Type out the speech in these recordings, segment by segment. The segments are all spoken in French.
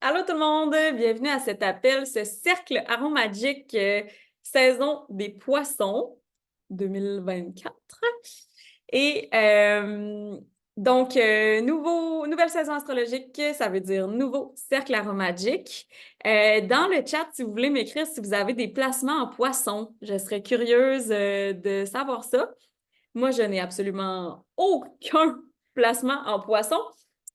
Allô tout le monde, bienvenue à cet appel, ce cercle aromagique saison des poissons 2024. Et nouvelle saison astrologique, ça veut dire nouveau cercle aromagique. Dans le chat, si vous voulez m'écrire si vous avez des placements en poissons, je serais curieuse de savoir ça. Moi, je n'ai absolument aucun placement en poisson.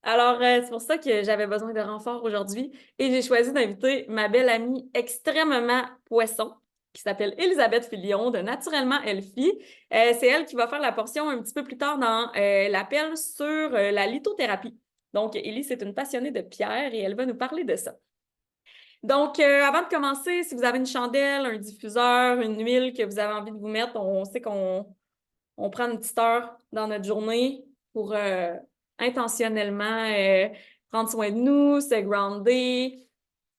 Alors, c'est pour ça que j'avais besoin de renfort aujourd'hui et j'ai choisi d'inviter ma belle amie extrêmement poisson qui s'appelle Elisabeth Filion de Naturellement Elfie. C'est elle qui va faire la portion un petit peu plus tard dans l'appel sur la lithothérapie. Donc, Élie, c'est une passionnée de pierre et elle va nous parler de ça. Donc, avant de commencer, si vous avez une chandelle, un diffuseur, une huile que vous avez envie de vous mettre, on sait qu'on prend une petite heure dans notre journée pour intentionnellement prendre soin de nous, se grounder,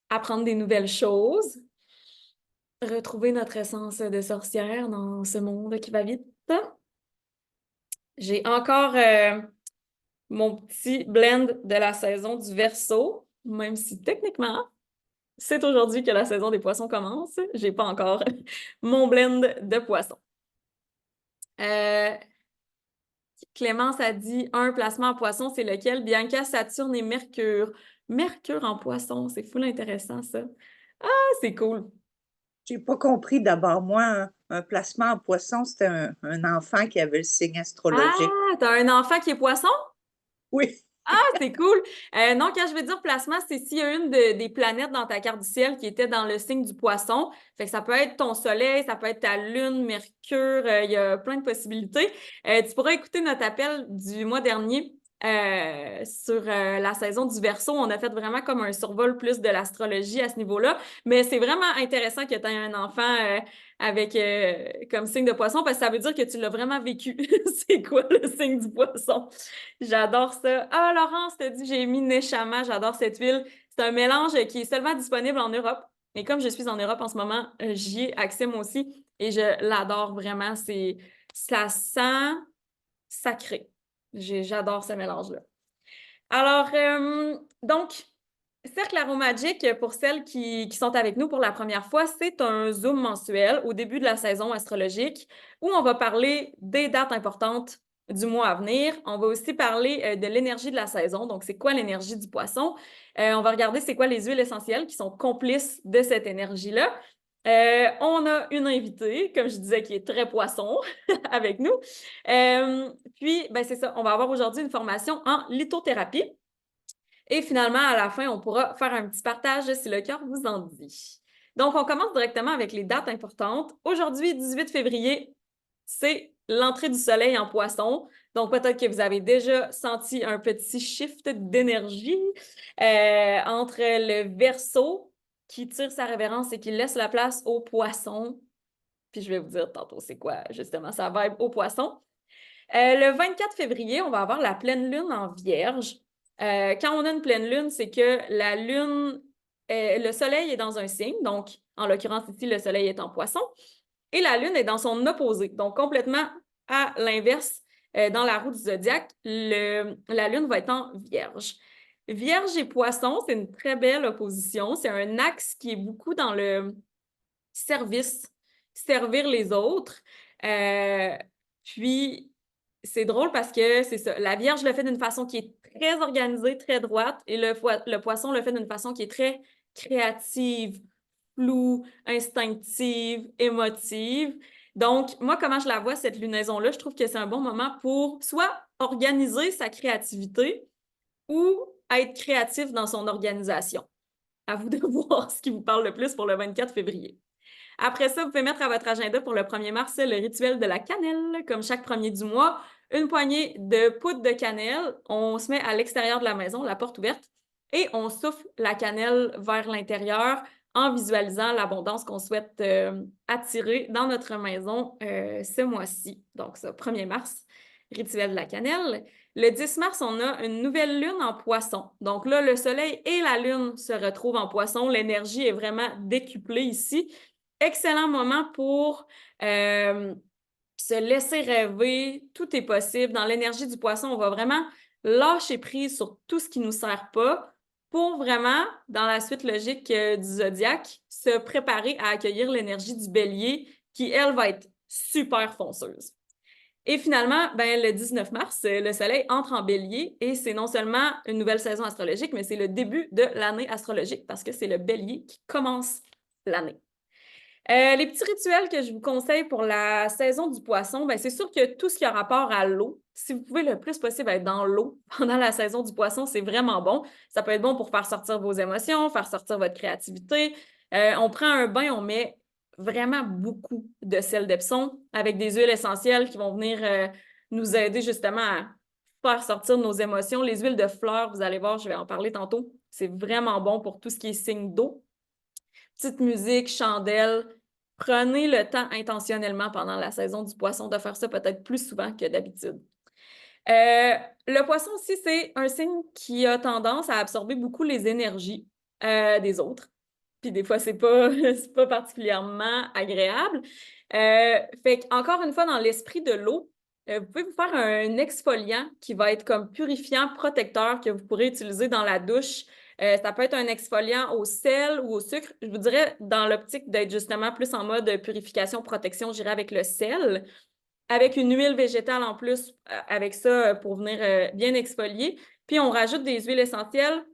apprendre des nouvelles choses, retrouver notre essence de sorcière dans ce monde qui va vite. J'ai encore mon petit blend de la saison du Verseau, même si techniquement, c'est aujourd'hui que la saison des poissons commence. J'ai pas encore mon blend de poissons. Clémence a dit un placement en poisson, c'est lequel? Bianca, Saturne et Mercure. Mercure en poisson, c'est full intéressant ça. Ah, c'est cool. J'ai pas compris d'abord. Moi, un placement en poisson, c'était un enfant qui avait le signe astrologique. Ah, t'as un enfant qui est poisson? Oui, Ah, c'est cool. Non, quand je veux dire placement, c'est s'il y a une des planètes dans ta carte du ciel qui était dans le signe du poisson. Fait que ça peut être ton soleil, ça peut être ta lune, Mercure, il y a plein de possibilités. Tu pourras écouter notre appel du mois dernier sur la saison du Verseau. On a fait vraiment comme un survol plus de l'astrologie à ce niveau-là. Mais c'est vraiment intéressant que tu aies un enfant avec comme signe de poisson parce que ça veut dire que tu l'as vraiment vécu. C'est quoi le signe du poisson? J'adore ça. Ah, Laurence te dit, j'ai mis Neshama, j'adore cette huile. C'est un mélange qui est seulement disponible en Europe. Et comme je suis en Europe en ce moment, j'y ai accès moi aussi et je l'adore vraiment. Ça sent sacré. J'adore ce mélange-là. Alors, donc, Cercle Aromagique, pour celles qui sont avec nous pour la première fois, c'est un Zoom mensuel au début de la saison astrologique où on va parler des dates importantes du mois à venir. On va aussi parler de l'énergie de la saison. Donc, c'est quoi l'énergie du poisson? On va regarder c'est quoi les huiles essentielles qui sont complices de cette énergie-là. On a une invitée, comme je disais, qui est très poisson avec nous. Puis, ben, c'est ça, on va avoir aujourd'hui une formation en lithothérapie. Et finalement, à la fin, on pourra faire un petit partage si le cœur vous en dit. Donc, on commence directement avec les dates importantes. Aujourd'hui, 18 février, c'est l'entrée du soleil en poisson. Donc, peut-être que vous avez déjà senti un petit shift d'énergie entre le Verseau qui tire sa révérence et qui laisse la place au poisson. Puis je vais vous dire tantôt c'est quoi justement sa vibe au poisson. Le 24 février, on va avoir la pleine lune en Vierge. Quand on a une pleine lune, c'est que la lune, le soleil est dans un signe, donc en l'occurrence ici, le soleil est en poisson, et la lune est dans son opposé, donc complètement à l'inverse. Dans la roue du zodiaque, la lune va être en Vierge. Vierge et poisson, c'est une très belle opposition. C'est un axe qui est beaucoup dans le service, servir les autres. Euh, puis, c'est drôle parce que c'est ça. La Vierge le fait d'une façon qui est très organisée, très droite, et le poisson le fait d'une façon qui est très créative, floue, instinctive, émotive. Donc, moi, comment je la vois, cette lunaison-là, je trouve que c'est un bon moment pour soit organiser sa créativité ou être créatif dans son organisation. À vous de voir ce qui vous parle le plus pour le 24 février. Après ça, vous pouvez mettre à votre agenda pour le 1er mars le rituel de la cannelle, comme chaque premier du mois. Une poignée de poudre de cannelle. On se met à l'extérieur de la maison, la porte ouverte, et on souffle la cannelle vers l'intérieur en visualisant l'abondance qu'on souhaite attirer dans notre maison ce mois-ci. Donc, ça, 1er mars, rituel de la cannelle. Le 10 mars, on a une nouvelle lune en poisson. Donc là, le soleil et la lune se retrouvent en poisson. L'énergie est vraiment décuplée ici. Excellent moment pour se laisser rêver. Tout est possible. Dans l'énergie du poisson, on va vraiment lâcher prise sur tout ce qui ne nous sert pas pour vraiment, dans la suite logique du zodiaque, se préparer à accueillir l'énergie du bélier qui, elle, va être super fonceuse. Et finalement, ben, le 19 mars, le soleil entre en bélier et c'est non seulement une nouvelle saison astrologique, mais c'est le début de l'année astrologique parce que c'est le bélier qui commence l'année. Les petits rituels que je vous conseille pour la saison du poisson, ben, c'est sûr que tout ce qui a rapport à l'eau, si vous pouvez le plus possible être dans l'eau pendant la saison du poisson, c'est vraiment bon. Ça peut être bon pour faire sortir vos émotions, faire sortir votre créativité. On prend un bain, on met vraiment beaucoup de sel d'Epsom avec des huiles essentielles qui vont venir nous aider justement à faire sortir nos émotions. Les huiles de fleurs, vous allez voir, je vais en parler tantôt. C'est vraiment bon pour tout ce qui est signe d'eau. Petite musique, chandelle. Prenez le temps intentionnellement pendant la saison du poisson de faire ça peut-être plus souvent que d'habitude. Le poisson aussi, c'est un signe qui a tendance à absorber beaucoup les énergies des autres. Puis des fois, c'est pas, c'est pas particulièrement agréable. Fait qu'encore une fois, dans l'esprit de l'eau, vous pouvez vous faire un exfoliant qui va être comme purifiant, protecteur que vous pourrez utiliser dans la douche. Ça peut être un exfoliant au sel ou au sucre. Je vous dirais, dans l'optique d'être justement plus en mode purification, protection, j'irais avec le sel, avec une huile végétale en plus, avec ça pour venir bien exfolier. Puis on rajoute des huiles essentielles.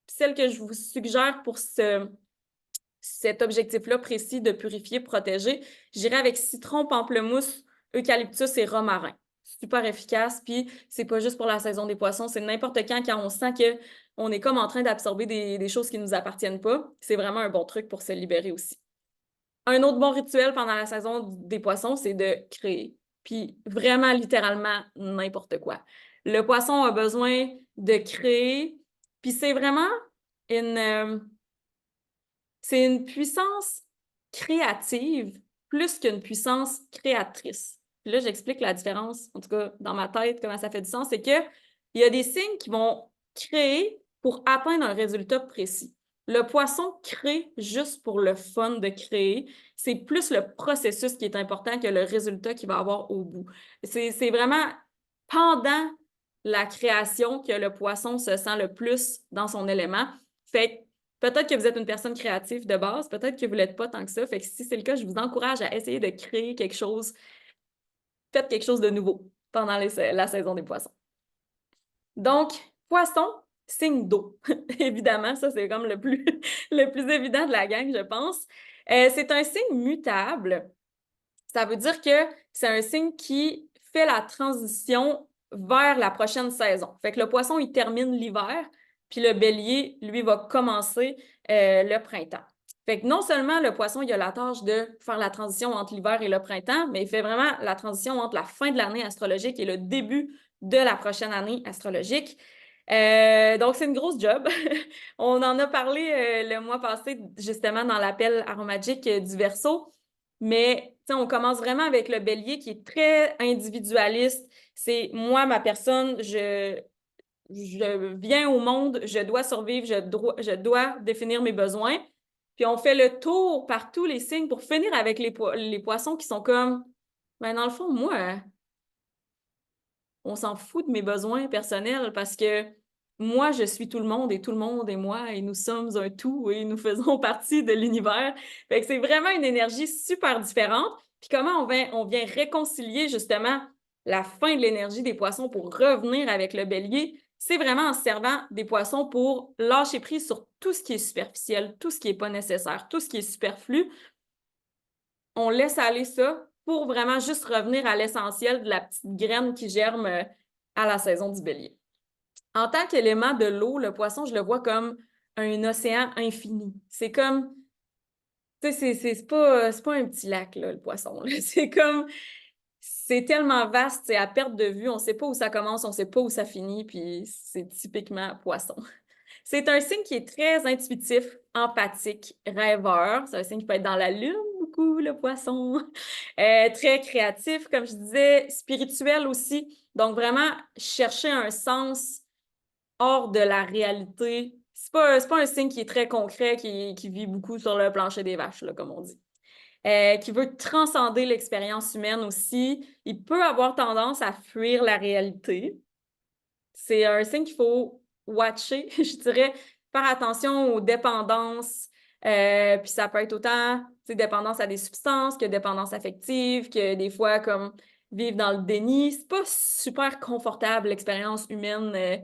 Celle que je vous suggère pour cet objectif-là précis de purifier, protéger, j'irais avec citron, pamplemousse, eucalyptus et romarin. Super efficace, puis c'est pas juste pour la saison des poissons, c'est n'importe quand on sent qu'on est comme en train d'absorber des choses qui ne nous appartiennent pas. C'est vraiment un bon truc pour se libérer aussi. Un autre bon rituel pendant la saison des poissons, c'est de créer. Puis vraiment, littéralement, n'importe quoi. Le poisson a besoin de créer, puis c'est vraiment une, c'est une puissance créative plus qu'une puissance créatrice. Puis là, j'explique la différence, en tout cas dans ma tête, comment ça fait du sens, c'est qu'il y a des signes qui vont créer pour atteindre un résultat précis. Le poisson crée juste pour le fun de créer. C'est plus le processus qui est important que le résultat qu'il va avoir au bout. C'est vraiment pendant la création que le poisson se sent le plus dans son élément. Fait que peut-être que vous êtes une personne créative de base, peut-être que vous ne l'êtes pas tant que ça. Fait que si c'est le cas, je vous encourage à essayer de créer quelque chose. Faites quelque chose de nouveau pendant la saison des poissons. Donc, poisson, signe d'eau. Évidemment, ça, c'est comme le plus, le plus évident de la gang, je pense. C'est un signe mutable. Ça veut dire que c'est un signe qui fait la transition vers la prochaine saison. Fait que le poisson, il termine l'hiver, puis le bélier, lui, va commencer le printemps. Fait que non seulement le poisson, il a la tâche de faire la transition entre l'hiver et le printemps, mais il fait vraiment la transition entre la fin de l'année astrologique et le début de la prochaine année astrologique. Donc, c'est une grosse job. On en a parlé le mois passé, justement, dans l'appel aromatique du Verseau. Mais on commence vraiment avec le bélier qui est très individualiste. C'est moi, ma personne, je viens au monde, je dois survivre, je dois définir mes besoins. Puis on fait le tour par tous les signes pour finir avec les poissons qui sont comme, ben dans le fond, moi, on s'en fout de mes besoins personnels parce que moi, je suis tout le monde et tout le monde est moi et nous sommes un tout et nous faisons partie de l'univers. Fait que c'est vraiment une énergie super différente. Puis comment on vient réconcilier justement la fin de l'énergie des poissons pour revenir avec le bélier? C'est vraiment en servant des poissons pour lâcher prise sur tout ce qui est superficiel, tout ce qui n'est pas nécessaire, tout ce qui est superflu. On laisse aller ça pour vraiment juste revenir à l'essentiel de la petite graine qui germe à la saison du bélier. En tant qu'élément de l'eau, le poisson, je le vois comme un océan infini. C'est comme, tu sais, c'est pas un petit lac, là, le poisson. Là. C'est comme, c'est tellement vaste, c'est à perte de vue. On sait pas où ça commence, on sait pas où ça finit, puis c'est typiquement poisson. C'est un signe qui est très intuitif, empathique, rêveur. C'est un signe qui peut être dans la lune, beaucoup, le poisson. Très créatif, comme je disais, spirituel aussi. Donc, vraiment, chercher un sens hors de la réalité. C'est pas un signe qui est très concret, qui vit beaucoup sur le plancher des vaches, là, comme on dit. Qui veut transcender l'expérience humaine aussi. Il peut avoir tendance à fuir la réalité. C'est un signe qu'il faut watcher, je dirais. faire attention aux dépendances. Puis ça peut être autant, tu sais, dépendance à des substances que dépendance affective, que des fois, comme vivre dans le déni. C'est pas super confortable, l'expérience humaine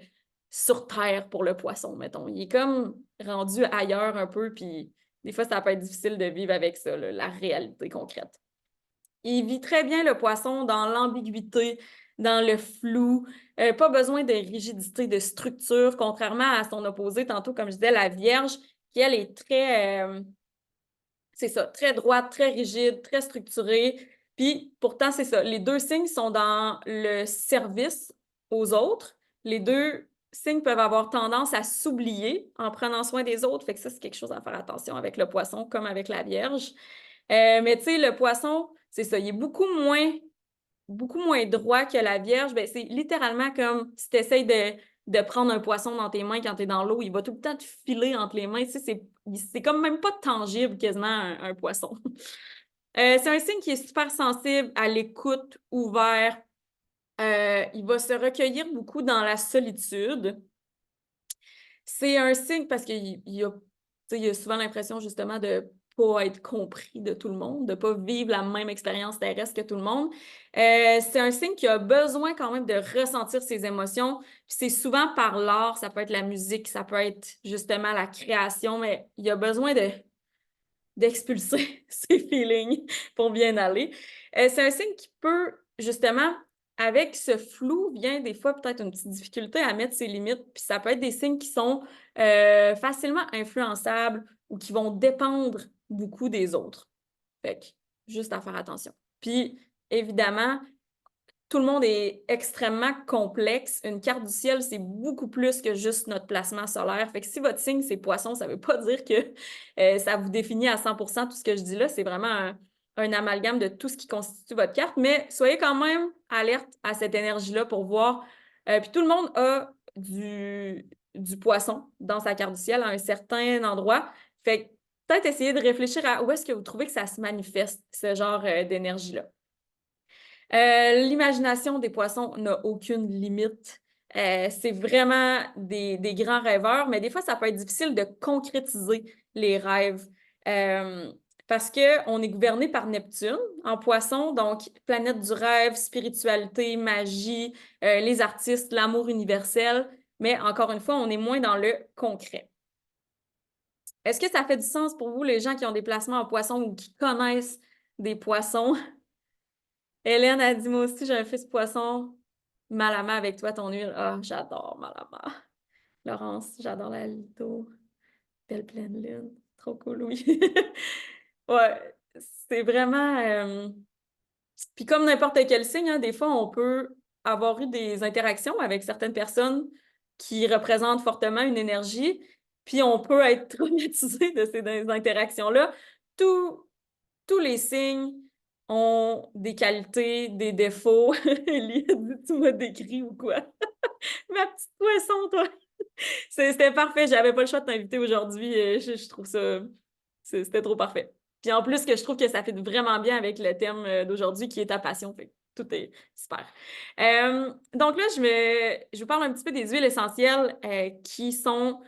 sur Terre pour le poisson, mettons. Il est comme rendu ailleurs un peu, puis des fois, ça peut être difficile de vivre avec ça, là, la réalité concrète. Il vit très bien le poisson dans l'ambiguïté, dans le flou, pas besoin de rigidité, de structure, contrairement à son opposé tantôt, comme je disais, la Vierge, qui elle est très, c'est ça, très droite, très rigide, très structurée. Puis pourtant, c'est ça, les deux signes sont dans le service aux autres. Les deux signes peuvent avoir tendance à s'oublier en prenant soin des autres. Fait que ça, c'est quelque chose à faire attention avec le poisson, comme avec la Vierge. Mais tu sais, le poisson, c'est ça, il est beaucoup moins droit que la Vierge. Ben, c'est littéralement comme si tu essayes de prendre un poisson dans tes mains quand tu es dans l'eau, il va tout le temps te filer entre les mains. Tu sais, c'est comme même pas tangible quasiment un poisson. C'est un signe qui est super sensible à l'écoute, ouvert. Il va se recueillir beaucoup dans la solitude. C'est un signe parce qu'il y a, tu sais, il y a souvent l'impression justement de pas être compris de tout le monde, de pas vivre la même expérience terrestre que tout le monde. C'est un signe qui a besoin quand même de ressentir ses émotions. Puis c'est souvent par l'art, ça peut être la musique, ça peut être justement la création, mais il y a besoin d'expulser ses feelings pour bien aller. C'est un signe qui peut, justement, avec ce flou, vient des fois peut-être une petite difficulté à mettre ses limites, puis ça peut être des signes qui sont facilement influençables ou qui vont dépendre beaucoup des autres. Fait que, juste à faire attention. Puis, évidemment, tout le monde est extrêmement complexe. Une carte du ciel, c'est beaucoup plus que juste notre placement solaire. Fait que si votre signe, c'est poisson, ça ne veut pas dire que ça vous définit à 100% tout ce que je dis là. C'est vraiment un amalgame de tout ce qui constitue votre carte. Mais soyez quand même alerte à cette énergie-là pour voir. Puis tout le monde a du poisson dans sa carte du ciel à un certain endroit. Fait que peut-être essayer de réfléchir à où est-ce que vous trouvez que ça se manifeste, ce genre d'énergie-là. L'imagination des poissons n'a aucune limite. C'est vraiment des grands rêveurs, mais des fois, ça peut être difficile de concrétiser les rêves parce qu'on est gouverné par Neptune en poisson, donc planète du rêve, spiritualité, magie, les artistes, l'amour universel, mais encore une fois, on est moins dans le concret. Est-ce que ça fait du sens pour vous, les gens qui ont des placements en poisson ou qui connaissent des poissons? Hélène a dit, moi aussi, j'ai un fils poisson. Malama avec toi, ton huile. Ah, j'adore Malama. Laurence, j'adore la litho. Belle pleine lune. Trop cool, oui. Ouais, c'est vraiment... Puis comme n'importe quel signe, hein, des fois, on peut avoir eu des interactions avec certaines personnes qui représentent fortement une énergie, puis on peut être traumatisé de ces interactions-là. Tous tous les signes ont des qualités, des défauts. Elie a dit, tu m'as décrit ou quoi? Ma petite poisson, toi! C'était parfait, j'avais pas le choix de t'inviter aujourd'hui. Je trouve ça... C'était trop parfait. Puis en plus, que je trouve que ça fait vraiment bien avec le thème d'aujourd'hui qui est ta passion. Fait que tout est super. Donc là, je vous parle un petit peu des huiles essentielles qui sont,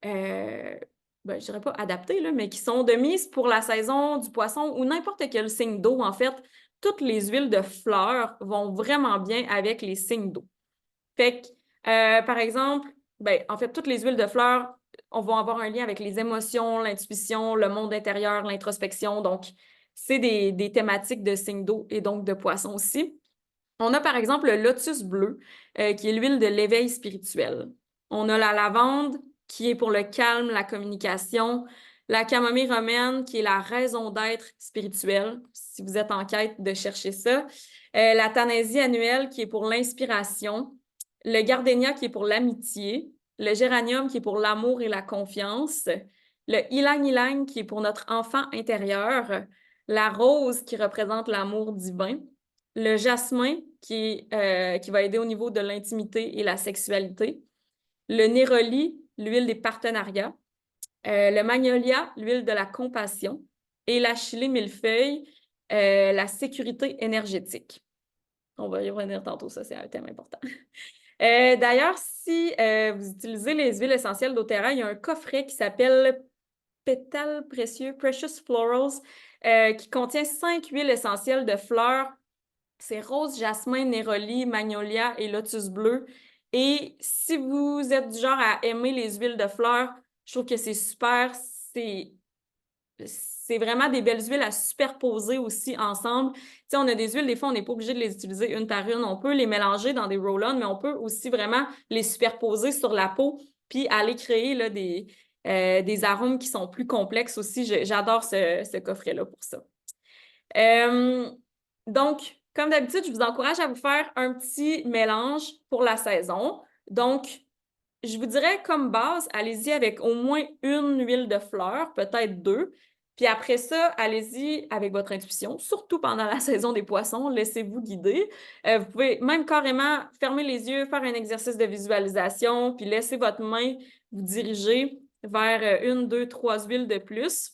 ben, je dirais pas adaptées, là, mais qui sont de mise pour la saison du poisson ou n'importe quel signe d'eau. En fait, toutes les huiles de fleurs vont vraiment bien avec les signes d'eau. Fait que, par exemple, ben, en fait, toutes les huiles de fleurs on va avoir un lien avec les émotions, l'intuition, le monde intérieur, l'introspection. Donc, c'est des thématiques de signes d'eau et donc de poissons aussi. On a par exemple le lotus bleu, qui est l'huile de l'éveil spirituel. On a la lavande, qui est pour le calme, la communication. La camomille romaine, qui est la raison d'être spirituelle, si vous êtes en quête de chercher ça. La Thanaisie annuelle, qui est pour l'inspiration. Le gardénia, qui est pour l'amitié. Le géranium, qui est pour l'amour et la confiance. Le ylang-ylang, qui est pour notre enfant intérieur. La rose, qui représente l'amour divin. Le jasmin, qui va aider au niveau de l'intimité et la sexualité. Le néroli, l'huile des partenariats. Le magnolia, l'huile de la compassion. Et la chilée millefeuille, la sécurité énergétique. On va y revenir tantôt, ça c'est un thème important. D'ailleurs, si vous utilisez les huiles essentielles d'Oterra, il y a un coffret qui s'appelle Pétales précieux, Precious Florals, qui contient 5 huiles essentielles de fleurs. C'est rose, jasmin, néroli, magnolia et lotus bleu. Et si vous êtes du genre à aimer les huiles de fleurs, je trouve que c'est super. C'est vraiment des belles huiles à superposer aussi ensemble. Tu sais, on a des huiles, des fois, on n'est pas obligé de les utiliser une par une. On peut les mélanger dans des roll-on, mais on peut aussi vraiment les superposer sur la peau puis aller créer là, des arômes qui sont plus complexes aussi. J'adore ce coffret-là pour ça. Euh, donc, comme d'habitude, je vous encourage à vous faire un petit mélange pour la saison. Donc, je vous dirais comme base, allez-y avec au moins une huile de fleur, peut-être deux. Puis après ça, allez-y avec votre intuition, surtout pendant la saison des poissons, laissez-vous guider. Vous pouvez même carrément fermer les yeux, faire un exercice de visualisation, puis laisser votre main vous diriger vers une, deux, trois huiles de plus.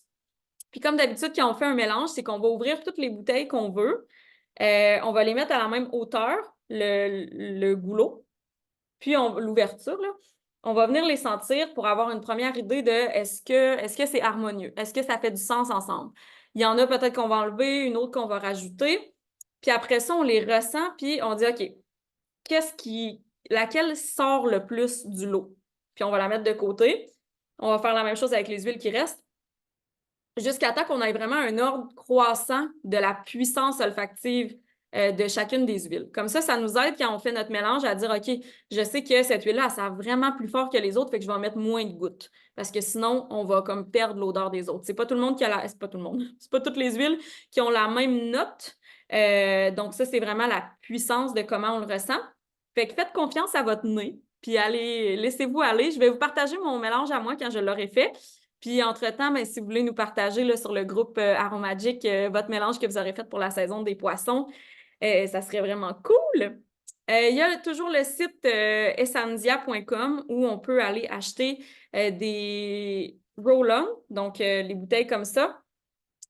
Puis comme d'habitude, quand on fait un mélange, c'est qu'on va ouvrir toutes les bouteilles qu'on veut. On va les mettre à la même hauteur, le goulot, puis l'ouverture, là. On va venir les sentir pour avoir une première idée de est-ce que c'est harmonieux? Est-ce que ça fait du sens ensemble? Il y en a peut-être qu'on va enlever, une autre qu'on va rajouter. Puis après ça, on les ressent, puis on dit OK, laquelle sort le plus du lot? Puis on va la mettre de côté. On va faire la même chose avec les huiles qui restent jusqu'à temps qu'on ait vraiment un ordre croissant de la puissance olfactive de chacune des huiles. Comme ça nous aide quand on fait notre mélange à dire, OK, je sais que cette huile-là, elle sent vraiment plus fort que les autres, fait que je vais en mettre moins de gouttes. Parce que sinon, on va comme perdre l'odeur des autres. C'est pas tout le monde qui a la... C'est pas tout le monde. C'est pas toutes les huiles qui ont la même note. Donc ça, c'est vraiment la puissance de comment on le ressent. Fait que faites confiance à votre nez, puis allez, laissez-vous aller. Je vais vous partager mon mélange à moi quand je l'aurai fait. Puis, entre-temps, ben, si vous voulez nous partager là, sur le groupe Aromagic votre mélange que vous aurez fait pour la saison des poissons, ça serait vraiment cool. Il y a toujours le site essandia.com où on peut aller acheter des roll-on, donc les bouteilles comme ça,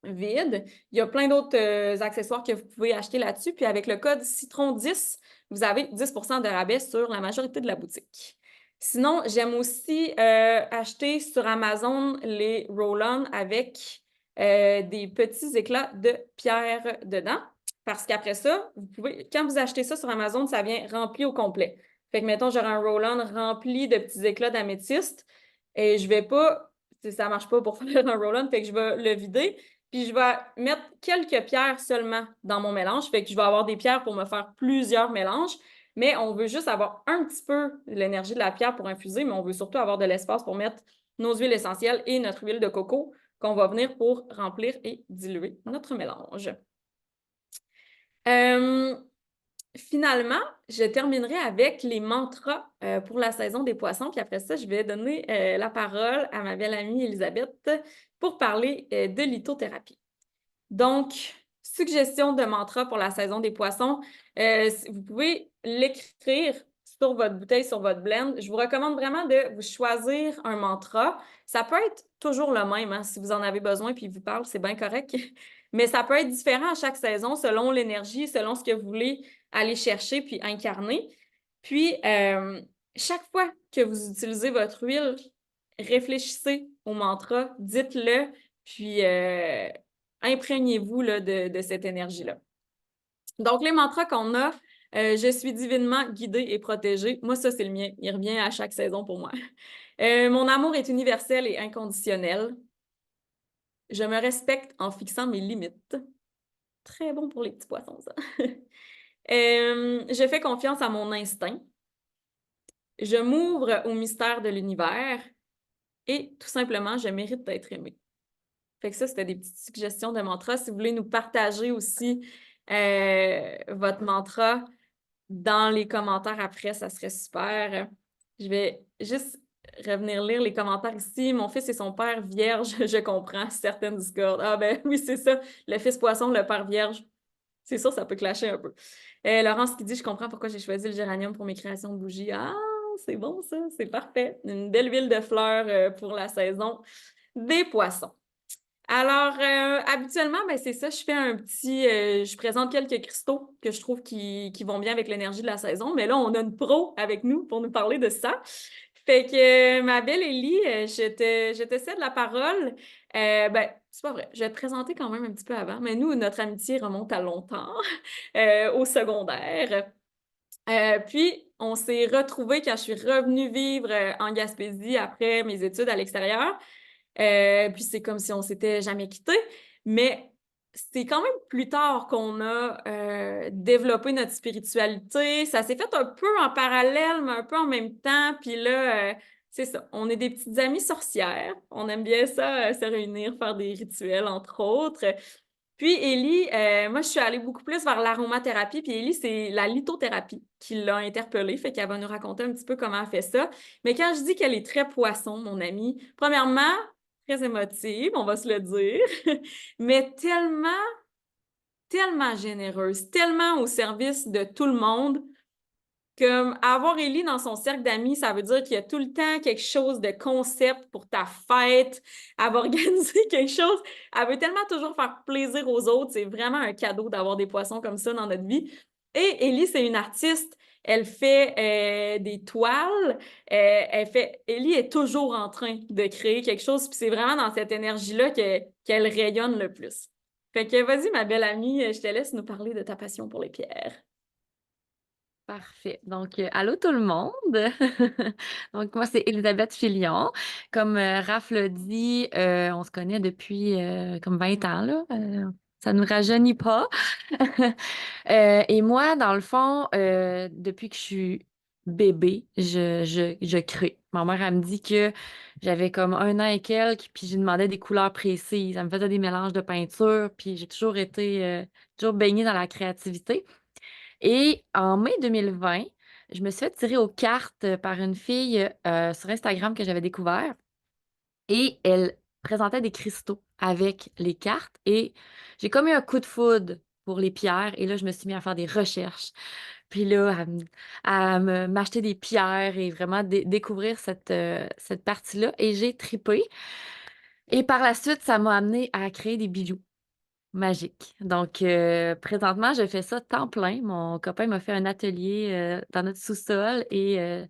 vides. Il y a plein d'autres accessoires que vous pouvez acheter là-dessus. Puis avec le code CITRON10, vous avez 10 de rabais sur la majorité de la boutique. Sinon, j'aime aussi acheter sur Amazon les roll-on avec des petits éclats de pierre dedans. Parce qu'après ça, quand vous achetez ça sur Amazon, ça vient rempli au complet. Fait que, mettons, j'aurai un roll-on rempli de petits éclats d'améthyste et je vais pas, ça marche pas pour faire un roll-on, fait que je vais le vider. Puis je vais mettre quelques pierres seulement dans mon mélange. Fait que je vais avoir des pierres pour me faire plusieurs mélanges. Mais on veut juste avoir un petit peu l'énergie de la pierre pour infuser, mais on veut surtout avoir de l'espace pour mettre nos huiles essentielles et notre huile de coco qu'on va venir pour remplir et diluer notre mélange. Finalement, je terminerai avec les mantras pour la saison des poissons. Puis après ça, je vais donner la parole à ma belle amie Elisabeth pour parler de lithothérapie. Donc, suggestion de mantra pour la saison des poissons. Vous pouvez l'écrire sur votre bouteille, sur votre blend. Je vous recommande vraiment de vous choisir un mantra. Ça peut être toujours le même, hein, si vous en avez besoin puis il vous parle, c'est bien correct. Mais ça peut être différent à chaque saison selon l'énergie, selon ce que vous voulez aller chercher puis incarner. Puis, chaque fois que vous utilisez votre huile, réfléchissez au mantra, dites-le, puis imprégnez-vous là, de cette énergie-là. Donc, les mantras qu'on a, je suis divinement guidée et protégée. Moi, ça, c'est le mien. Il revient à chaque saison pour moi. Mon amour est universel et inconditionnel. Je me respecte en fixant mes limites. Très bon pour les petits poissons, ça. Je fais confiance à mon instinct. Je m'ouvre au mystère de l'univers. Et tout simplement, je mérite d'être aimée. Fait que ça, c'était des petites suggestions de mantras. Si vous voulez nous partager aussi votre mantra dans les commentaires après, ça serait super. Je vais juste revenir lire les commentaires ici. Mon fils et son père vierge, je comprends certaines discordes. Ah ben oui, c'est ça. Le fils poisson, le père vierge. C'est sûr, ça peut clasher un peu. Laurence qui dit, je comprends pourquoi j'ai choisi le géranium pour mes créations de bougies. Ah, c'est bon ça, c'est parfait. Une belle huile de fleurs pour la saison des poissons. Alors, habituellement, ben, c'est ça, je fais je présente quelques cristaux que je trouve qui vont bien avec l'énergie de la saison. Mais là, on a une pro avec nous pour nous parler de ça. Fait que, ma belle Élie, je te cède la parole. Ben, c'est pas vrai, je vais te présenter quand même un petit peu avant. Mais nous, notre amitié remonte à longtemps, au secondaire. Puis, on s'est retrouvés quand je suis revenue vivre en Gaspésie après mes études à l'extérieur. Puis c'est comme si on s'était jamais quitté. Mais c'est quand même plus tard qu'on a développé notre spiritualité. Ça s'est fait un peu en parallèle, mais un peu en même temps. Puis là, c'est ça. On est des petites amies sorcières. On aime bien ça, se réunir, faire des rituels, entre autres. Puis Élie, moi, je suis allée beaucoup plus vers l'aromathérapie. Puis Élie, c'est la lithothérapie qui l'a interpellée. Fait qu'elle va nous raconter un petit peu comment elle fait ça. Mais quand je dis qu'elle est très poisson, mon amie, premièrement, très émotive, on va se le dire, mais tellement, tellement généreuse, tellement au service de tout le monde. Comme avoir Ellie dans son cercle d'amis, ça veut dire qu'il y a tout le temps quelque chose de concept pour ta fête. Elle va organiser quelque chose. Elle veut tellement toujours faire plaisir aux autres. C'est vraiment un cadeau d'avoir des poissons comme ça dans notre vie. Et Ellie, c'est une artiste. Elle fait des toiles. Ellie est toujours en train de créer quelque chose. Puis c'est vraiment dans cette énergie-là qu'elle rayonne le plus. Fait que vas-y, ma belle amie, je te laisse nous parler de ta passion pour les pierres. Parfait. Donc, allô tout le monde. Donc, moi, c'est Elisabeth Filion. Comme Raph l'a dit, on se connaît depuis comme 20 ans, là. Ça ne nous rajeunit pas. Et moi, dans le fond, depuis que je suis bébé, je crée. Ma mère, elle me dit que j'avais comme 1 an et quelques, puis j'ai demandé des couleurs précises. Elle me faisait des mélanges de peinture, puis j'ai toujours été, toujours baignée dans la créativité. Et en mai 2020, je me suis fait tirer aux cartes par une fille sur Instagram que j'avais découvert et elle présentait des cristaux avec les cartes et j'ai comme eu un coup de foudre pour les pierres et là, je me suis mis à faire des recherches. Puis là, m'acheter des pierres et vraiment découvrir cette partie-là et j'ai tripé. Et par la suite, ça m'a amené à créer des bijoux magique. Donc, présentement, je fais ça temps plein. Mon copain m'a fait un atelier dans notre sous-sol et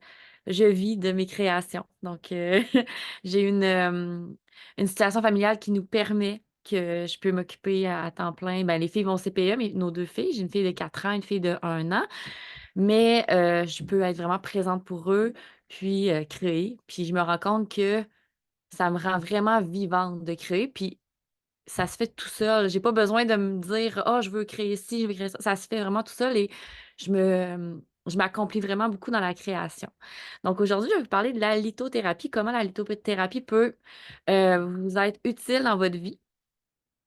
je vis de mes créations. Donc, j'ai une situation familiale qui nous permet que je peux m'occuper à temps plein. Ben, les filles vont au CPE, mais nos 2 filles, j'ai une fille de 4 ans, une fille de 1 an, mais je peux être vraiment présente pour eux, puis créer. Puis je me rends compte que ça me rend vraiment vivante de créer. Puis ça se fait tout seul. J'ai pas besoin de me dire, oh, je veux créer ci, je veux créer ça. Ça se fait vraiment tout seul et je m'accomplis vraiment beaucoup dans la création. Donc aujourd'hui, je vais vous parler de la lithothérapie, comment la lithothérapie peut vous être utile dans votre vie.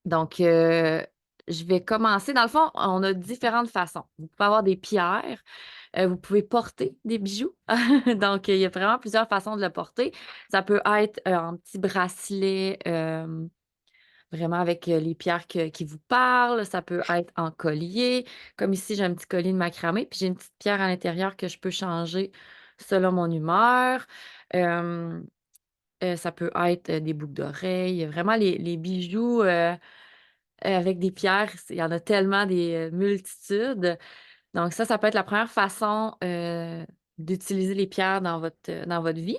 Donc, je vais commencer. Dans le fond, on a différentes façons. Vous pouvez avoir des pierres, vous pouvez porter des bijoux. Donc, il y a vraiment plusieurs façons de le porter. Ça peut être en petit bracelet. Vraiment avec les pierres qui vous parlent. Ça peut être en collier. Comme ici, j'ai un petit collier de macramé, puis j'ai une petite pierre à l'intérieur que je peux changer selon mon humeur. Euh, Ça peut être des boucles d'oreilles. Vraiment, les bijoux avec des pierres, il y en a tellement des multitudes. Donc ça peut être la première façon d'utiliser les pierres dans votre vie.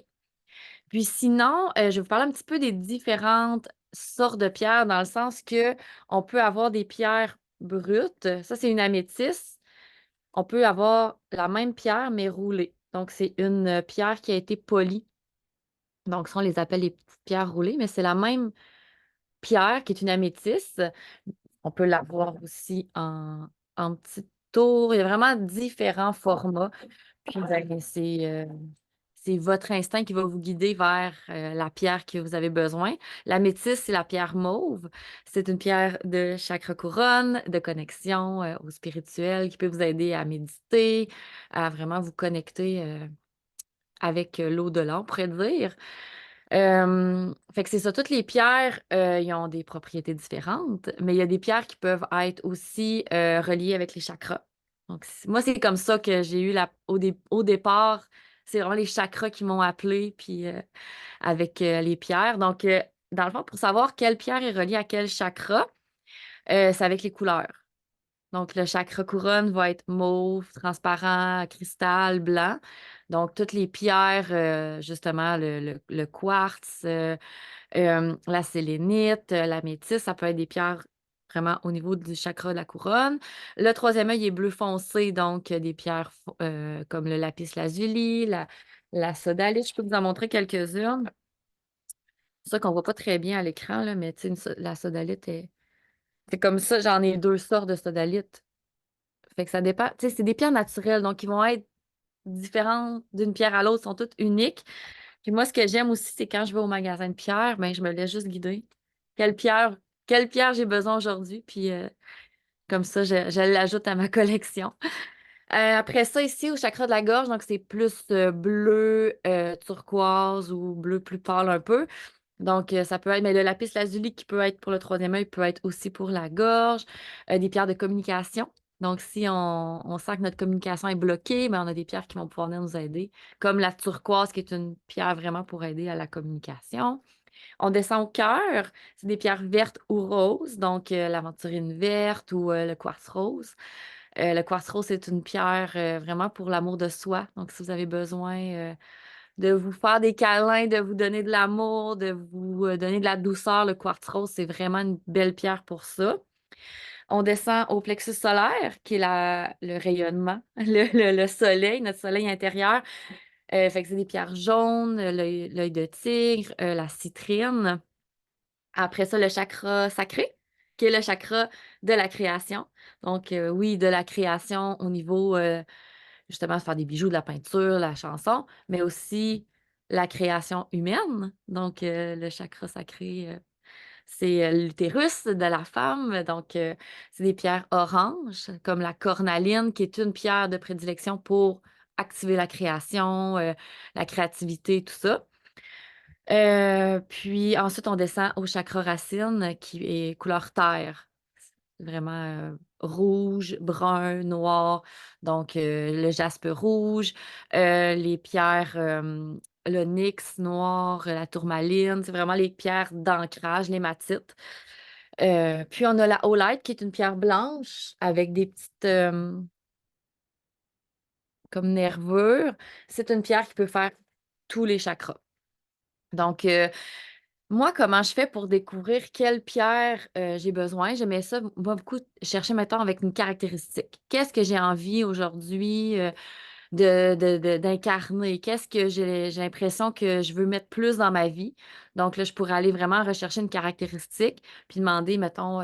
Puis sinon, je vais vous parler un petit peu des différentes sortes de pierres, dans le sens que on peut avoir des pierres brutes. Ça, c'est une améthyste. On peut avoir la même pierre, mais roulée. Donc, c'est une pierre qui a été polie. Donc, ça, on les appelle les petites pierres roulées, mais c'est la même pierre qui est une améthyste. On peut l'avoir aussi en petite tour. Il y a vraiment différents formats. Puis, ben, c'est votre instinct qui va vous guider vers la pierre que vous avez besoin. La métisse, c'est la pierre mauve. C'est une pierre de chakra couronne, de connexion au spirituel qui peut vous aider à méditer, à vraiment vous connecter avec l'au-delà, on pourrait dire. Fait que c'est ça, toutes les pierres, ils ont des propriétés différentes, mais il y a des pierres qui peuvent être aussi reliées avec les chakras. Donc, moi, c'est comme ça que j'ai eu au départ, c'est vraiment les chakras qui m'ont appelé, puis avec les pierres. Donc, dans le fond, pour savoir quelle pierre est reliée à quel chakra, c'est avec les couleurs. Donc, le chakra couronne va être mauve, transparent, cristal, blanc. Donc, toutes les pierres, justement, le quartz, la sélénite, l'améthyste, ça peut être des pierres vraiment au niveau du chakra de la couronne. Le troisième œil est bleu foncé, donc des pierres comme le lapis lazuli, la sodalite. Je peux vous en montrer quelques-unes. C'est ça qu'on voit pas très bien à l'écran, là, mais tu sais, la sodalite c'est comme ça. J'en ai deux sortes de sodalite. Fait que ça dépend. Tu sais, c'est des pierres naturelles, donc ils vont être différentes d'une pierre à l'autre, sont toutes uniques. Puis moi, ce que j'aime aussi, c'est quand je vais au magasin de pierres, ben, je me laisse juste guider. Quelle pierre, quelle pierre j'ai besoin aujourd'hui, puis comme ça, je l'ajoute à ma collection. Après ça, ici, au chakra de la gorge, donc c'est plus bleu, turquoise ou bleu plus pâle un peu. Donc, ça peut être, mais le lapis lazuli qui peut être pour le troisième œil peut être aussi pour la gorge. Des pierres de communication. Donc, si on sent que notre communication est bloquée, ben, on a des pierres qui vont pouvoir venir nous aider, comme la turquoise qui est une pierre vraiment pour aider à la communication. On descend au cœur, c'est des pierres vertes ou roses, donc l'aventurine verte ou le quartz rose. Le quartz rose, c'est une pierre vraiment pour l'amour de soi. Donc, si vous avez besoin de vous faire des câlins, de vous donner de l'amour, de vous donner de la douceur, le quartz rose, c'est vraiment une belle pierre pour ça. On descend au plexus solaire, qui est le rayonnement, le soleil, notre soleil intérieur. Fait que c'est des pierres jaunes, l'œil de tigre, la citrine. Après ça, le chakra sacré, qui est le chakra de la création. Donc, oui, de la création au niveau, justement, de faire des bijoux, de la peinture, la chanson, mais aussi la création humaine. Donc, le chakra sacré, c'est l'utérus de la femme. Donc, c'est des pierres oranges, comme la cornaline, qui est une pierre de prédilection pour activer la création, la créativité, tout ça. Puis ensuite, on descend au chakra racine qui est couleur terre. C'est vraiment rouge, brun, noir. Donc, le jaspe rouge, les pierres, l'onyx noir, la tourmaline. C'est vraiment les pierres d'ancrage, l'hématite. Puis, on a la haulite qui est une pierre blanche avec des petites comme nervures. C'est une pierre qui peut faire tous les chakras. Donc, moi, comment je fais pour découvrir quelle pierre j'ai besoin? J'aimais ça, moi, beaucoup chercher, mettons, avec une caractéristique. Qu'est-ce que j'ai envie aujourd'hui d'incarner? Qu'est-ce que j'ai l'impression que je veux mettre plus dans ma vie? Donc là, je pourrais aller vraiment rechercher une caractéristique, puis demander, mettons,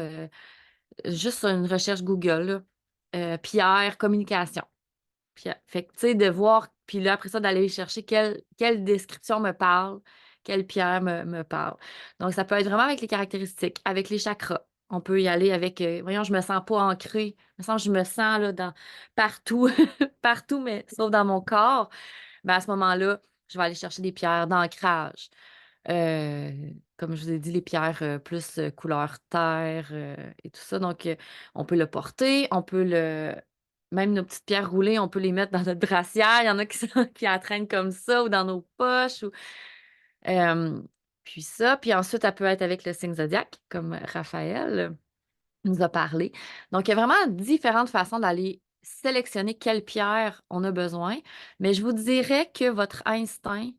juste sur une recherche Google, là, pierre, communication. Puis, fait que, tu sais, de voir, puis là, après ça, d'aller chercher quelle description me parle, quelle pierre me parle. Donc, ça peut être vraiment avec les caractéristiques, avec les chakras. On peut y aller avec, voyons, je me sens pas ancrée. Je me sens là, partout, partout, mais sauf dans mon corps. Ben, à ce moment-là, je vais aller chercher des pierres d'ancrage. Comme je vous ai dit, les pierres plus couleur terre et tout ça. Donc, on peut le porter, on peut même nos petites pierres roulées, on peut les mettre dans notre brassière. Il y en a qui en traînent comme ça ou dans nos poches. Euh, puis ça. Puis ensuite, elle peut être avec le signe zodiaque, comme Raphaël nous a parlé. Donc, il y a vraiment différentes façons d'aller sélectionner quelle pierre on a besoin. Mais je vous dirais que votre instinct,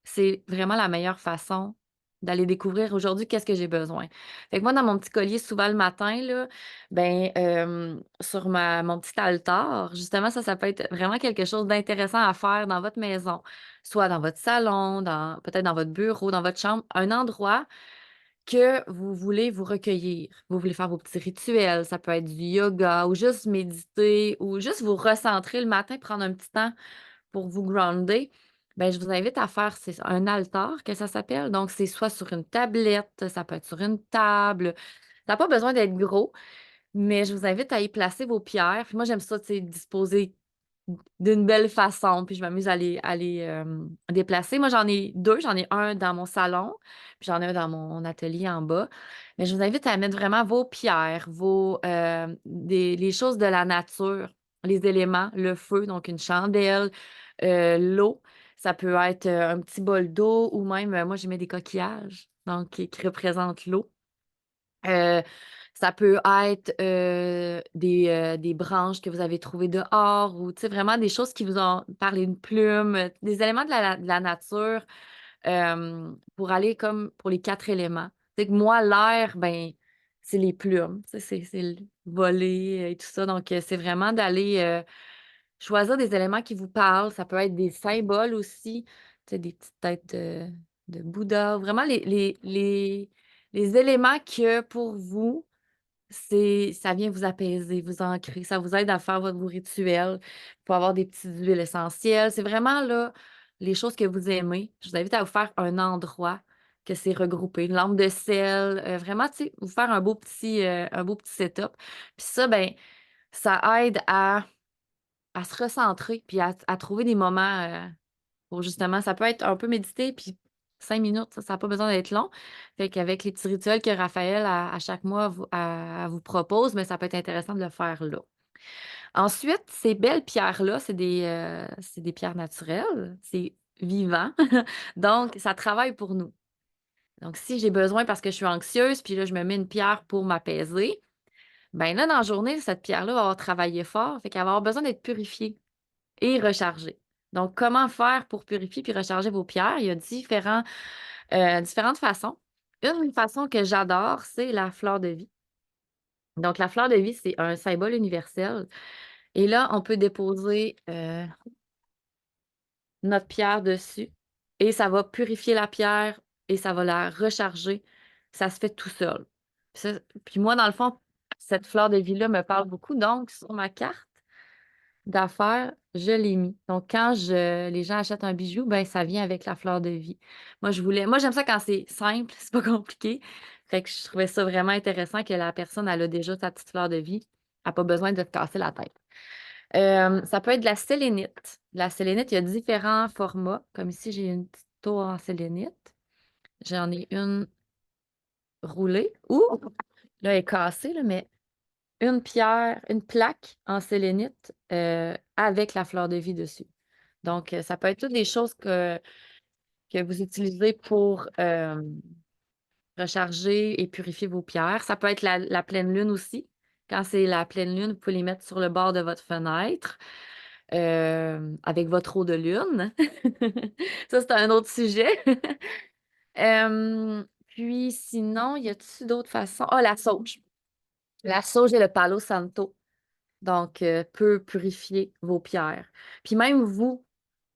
c'est vraiment la meilleure façon d'aller découvrir aujourd'hui qu'est-ce que j'ai besoin. Fait que moi, dans mon petit collier, souvent le matin, là, ben, sur mon petit altar, justement, ça peut être vraiment quelque chose d'intéressant à faire dans votre maison, soit dans votre salon, peut-être dans votre bureau, dans votre chambre, un endroit que vous voulez vous recueillir. Vous voulez faire vos petits rituels, ça peut être du yoga ou juste méditer ou juste vous recentrer le matin, prendre un petit temps pour vous grounder, ben, je vous invite à faire c'est un altar que ça s'appelle. Donc, c'est soit sur une tablette, ça peut être sur une table. Ça n'a pas besoin d'être gros, mais je vous invite à y placer vos pierres. Puis moi, j'aime ça, tu sais, disposer d'une belle façon. Puis je m'amuse à les déplacer. Moi, j'en ai deux. J'en ai un dans mon salon, puis j'en ai un dans mon atelier en bas. Mais je vous invite à mettre vraiment vos pierres, les choses de la nature, les éléments, le feu, donc une chandelle, l'eau. Ça peut être un petit bol d'eau ou même, moi, je mets des coquillages, donc qui représentent l'eau. Euh, Ça peut être des branches que vous avez trouvées dehors ou tu sais, vraiment des choses qui vous ont parlé, une plume, des éléments de la nature pour aller comme pour les 4 éléments. Tu sais que moi, l'air, ben, c'est les plumes, tu sais, c'est le voler et tout ça. Donc, c'est vraiment d'aller choisir des éléments qui vous parlent. Ça peut être des symboles aussi, tu sais, des petites têtes de Bouddha. Vraiment les éléments que pour vous, ça vient vous apaiser, vous ancrer, ça vous aide à faire vos rituels. Pour avoir des petites huiles essentielles. C'est vraiment là les choses que vous aimez. Je vous invite à vous faire un endroit que c'est regroupé. Une lampe de sel, vraiment, tu sais, vous faire un beau petit setup. Puis ça, ben, ça aide à se recentrer, puis à trouver des moments pour justement, ça peut être un peu méditer, puis 5 minutes, ça n'a pas besoin d'être long. Fait qu'avec les petits rituels que Raphaël, à chaque mois, vous propose, mais ça peut être intéressant de le faire là. Ensuite, ces belles pierres-là, c'est des pierres naturelles, c'est vivant. Donc, ça travaille pour nous. Donc, si j'ai besoin parce que je suis anxieuse, puis là, je me mets une pierre pour m'apaiser, ben là, dans la journée, cette pierre-là va avoir travaillé fort, fait qu'elle va avoir besoin d'être purifiée et rechargée. Donc, comment faire pour purifier puis recharger vos pierres? Il y a différentes façons. Une façon que j'adore, c'est la fleur de vie. Donc, la fleur de vie, c'est un symbole universel. Et là, on peut déposer notre pierre dessus et ça va purifier la pierre et ça va la recharger. Ça se fait tout seul. Puis moi, dans le fond, cette fleur de vie-là me parle beaucoup. Donc, sur ma carte d'affaires, je l'ai mis. Donc, quand les gens achètent un bijou, ben ça vient avec la fleur de vie. Moi, j'aime ça quand c'est simple, c'est pas compliqué. Fait que je trouvais ça vraiment intéressant que la personne, elle a déjà sa petite fleur de vie. Elle n'a pas besoin de te casser la tête. Ça peut être de la sélénite. La sélénite, il y a différents formats. Comme ici, j'ai une petite tour en sélénite. J'en ai une roulée. Ou, là, elle est cassée, là, mais une pierre, une plaque en sélénite avec la fleur de vie dessus. Donc, ça peut être toutes des choses que vous utilisez pour recharger et purifier vos pierres. Ça peut être la pleine lune aussi. Quand c'est la pleine lune, vous pouvez les mettre sur le bord de votre fenêtre avec votre eau de lune. Ça, c'est un autre sujet. Puis sinon, y a-t-il d'autres façons? Ah, la sauge. La sauge et le palo santo. Donc, peut purifier vos pierres. Puis même vous,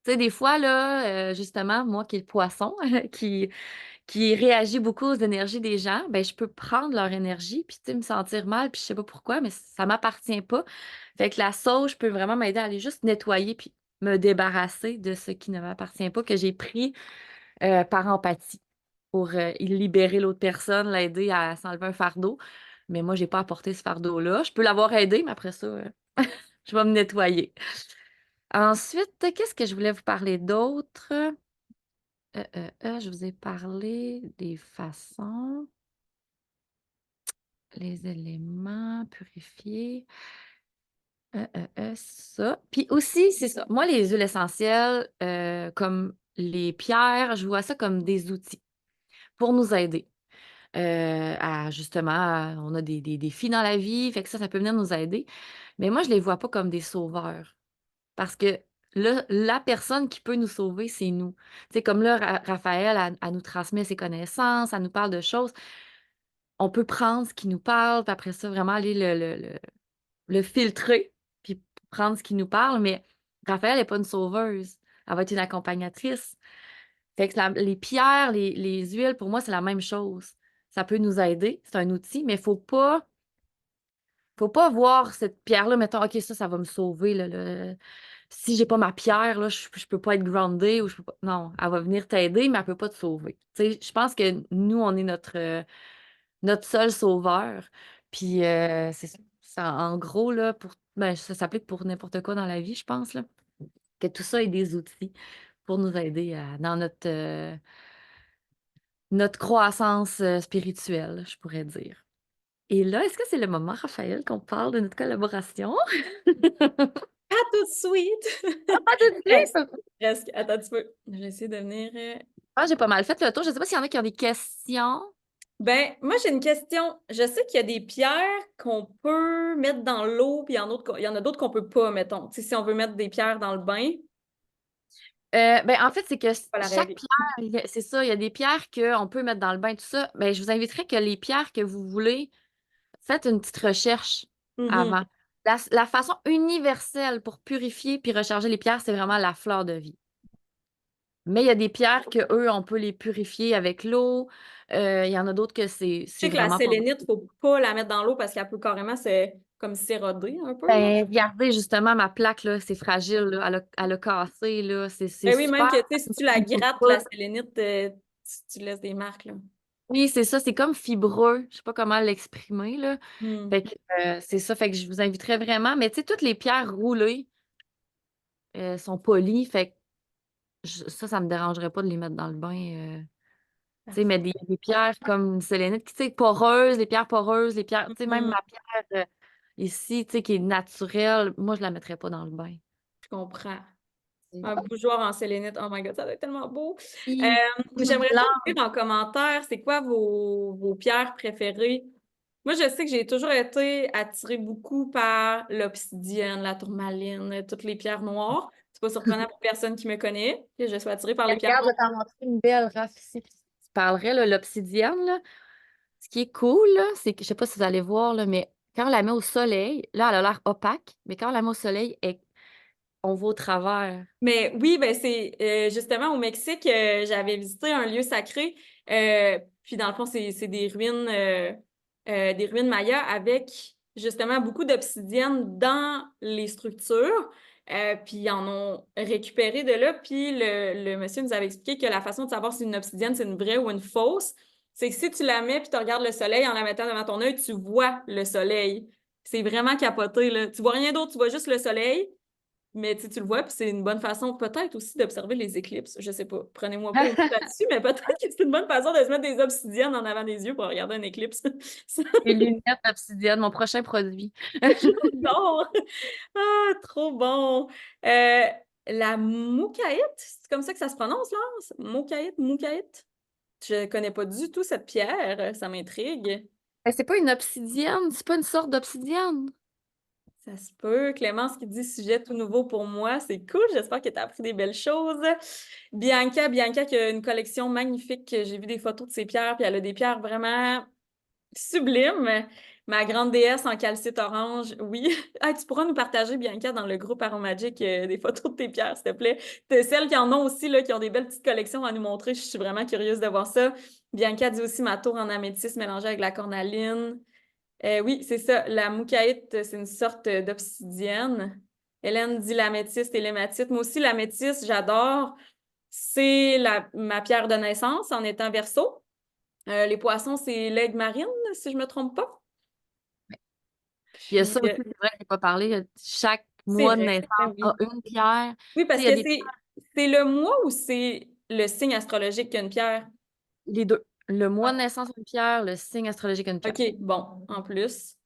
tu sais, des fois, là, justement, moi qui est le poisson, qui réagit beaucoup aux énergies des gens, ben je peux prendre leur énergie, puis tu sais, me sentir mal, puis je sais pas pourquoi, mais ça m'appartient pas. Fait que la sauge peut vraiment m'aider à aller juste nettoyer, puis me débarrasser de ce qui ne m'appartient pas, que j'ai pris par empathie pour libérer l'autre personne, l'aider à s'enlever un fardeau. Mais moi, j'ai pas apporté ce fardeau-là. Je peux l'avoir aidé, mais après ça, je vais me nettoyer. Ensuite, qu'est-ce que je voulais vous parler d'autre? Je vous ai parlé des façons, les éléments purifiés, ça. Puis aussi, c'est ça. Moi, les huiles essentielles, comme les pierres, je vois ça comme des outils pour nous aider. Justement, on a des défis dans la vie, fait que ça peut venir nous aider. Mais moi, je les vois pas comme des sauveurs. Parce que là, la personne qui peut nous sauver, c'est nous. Tu sais, comme là, Raphaël, elle nous transmet ses connaissances, elle nous parle de choses. On peut prendre ce qui nous parle, puis après ça, vraiment aller le filtrer, puis prendre ce qui nous parle. Mais Raphaël n'est pas une sauveuse. Elle va être une accompagnatrice. Fait que les pierres, les huiles, pour moi, c'est la même chose. Ça peut nous aider, c'est un outil, mais faut pas voir cette pierre-là, mettons, OK, ça va me sauver. Là, si j'ai pas ma pierre, là, je peux pas être groundée ou je peux pas. Non, elle va venir t'aider, mais elle peut pas te sauver. Tu sais, je pense que nous, on est notre seul sauveur. Puis c'est ça, en gros, là, ça s'applique pour n'importe quoi dans la vie, je pense, là. Que tout ça est des outils pour nous aider dans notre croissance spirituelle, je pourrais dire. Et là, est-ce que c'est le moment, Raphaël, qu'on parle de notre collaboration? tout de suite. Pas tout de Presque. suite. Presque. Attends un petit peu. Je vais essayer de venir. Ah, j'ai pas mal fait le tour. Je sais pas s'il y en a qui ont des questions. Ben, moi, j'ai une question. Je sais qu'il y a des pierres qu'on peut mettre dans l'eau, puis il y en a d'autres qu'on peut pas, mettons. Tu sais, si on veut mettre des pierres dans le bain, Ben, en fait, c'est que pas la chaque règle. pierre, c'est ça, il y a des pierres qu'on peut mettre dans le bain, tout ça. Ben, je vous inviterais que les pierres que vous voulez, faites une petite recherche Mhm. avant. La façon universelle pour purifier puis recharger les pierres, c'est vraiment la fleur de vie. Mais il y a des pierres que eux, on peut les purifier avec l'eau. Il y en a d'autres que c'est Je sais que la vraiment pas bon. sélénite, faut pas la mettre dans l'eau parce qu'elle peut carrément comme s'éroder un peu, là. Ben, regardez, justement, ma plaque, là, c'est fragile, là. Elle a cassé, là. C'est Ben oui, même super. que, tu sais, si tu la grattes, la sélénite, tu laisses des marques, là. Oui, c'est ça, c'est comme fibreux. Je sais pas comment l'exprimer, là. Hmm. Fait que c'est ça, fait que je vous inviterais vraiment. Mais tu sais, toutes les pierres roulées sont polies, fait que ça me dérangerait pas de les mettre dans le bain. Tu sais, mais des pierres comme une sélénite, tu sais, poreuses, les pierres poreuses, les pierres, tu sais, même Mhm. ma pierre ici, tu sais, qui est naturelle, moi, je la mettrais pas dans le bain. Je comprends. C'est- Un bougeoir en sélénite. Oh my God, ça doit être tellement beau. Euh, Puis, J'aimerais ça blanc. vous dire en commentaire, c'est quoi vos pierres préférées? Moi, je sais que j'ai toujours été attirée beaucoup par l'obsidienne, la tourmaline, toutes les pierres noires. C'est pas surprenant pour personne qui me connaît que je sois attirée par les pierres Regarde, je noires. vais t'en montrer une belle, Raph, ici. Tu parlerais, là, l'obsidienne, là. Ce qui est cool, là, c'est que, je sais pas si vous allez voir, là, mais quand on la met au soleil, là, elle a l'air opaque, mais quand on la met au soleil, on voit au travers. Mais oui, ben c'est justement au Mexique, j'avais visité un lieu sacré. Puis dans le fond, c'est des ruines mayas avec justement beaucoup d'obsidienne dans les structures. Puis ils en ont récupéré de là. Puis le monsieur nous avait expliqué que la façon de savoir si une obsidienne, c'est une vraie ou une fausse, c'est que si tu la mets puis tu regardes le soleil en la mettant devant ton œil, tu vois le soleil. C'est vraiment capoté, là. Tu vois rien d'autre, tu vois juste le soleil. Mais tu le vois, puis c'est une bonne façon peut-être aussi d'observer les éclipses. Je sais pas. Prenez-moi pas au mot là-dessus, mais peut-être que c'est une bonne façon de se mettre des obsidiennes en avant des yeux pour regarder un éclipse. Ça, Les lunettes d'obsidienne, mon prochain produit. j'adore! Ah, trop bon! Euh, la moukaïte, c'est comme ça que ça se prononce, là? Moukaïte? Je connais pas du tout cette pierre. Ça m'intrigue. Mais c'est pas une obsidienne, c'est pas une sorte d'obsidienne. Ça se peut. Clémence qui dit sujet tout nouveau pour moi. C'est cool. J'espère que tu as appris des belles choses. Bianca qui a une collection magnifique. J'ai vu des photos de ses pierres, puis elle a des pierres vraiment sublimes. Ma grande déesse en calcite orange, oui. Ah, tu pourras nous partager, Bianca, dans le groupe Aromagic, des photos de tes pierres, s'il te plaît. T'as celles qui en ont aussi, là, qui ont des belles petites collections à nous montrer. Je suis vraiment curieuse de voir ça. Bianca dit aussi ma tour en améthyste mélangée avec la cornaline. Oui, c'est ça. La moukaïte, c'est une sorte d'obsidienne. Hélène dit l'améthyste et l'hématite. Moi aussi, l'améthyste, j'adore. C'est ma pierre de naissance en étant Verseau. Les poissons, c'est l'aigle marine, si je ne me trompe pas. Il y a Puis, ça aussi, c'est vrai que j'ai pas parlé. Chaque c'est mois de vrai. naissance Ben a oui. une pierre. Oui, Tu sais, parce il y a que des c'est le mois ou c'est le signe astrologique qu'une pierre? les deux. Le mois de Ah, naissance, une pierre, le signe astrologique, une pierre. OK, bon, en plus.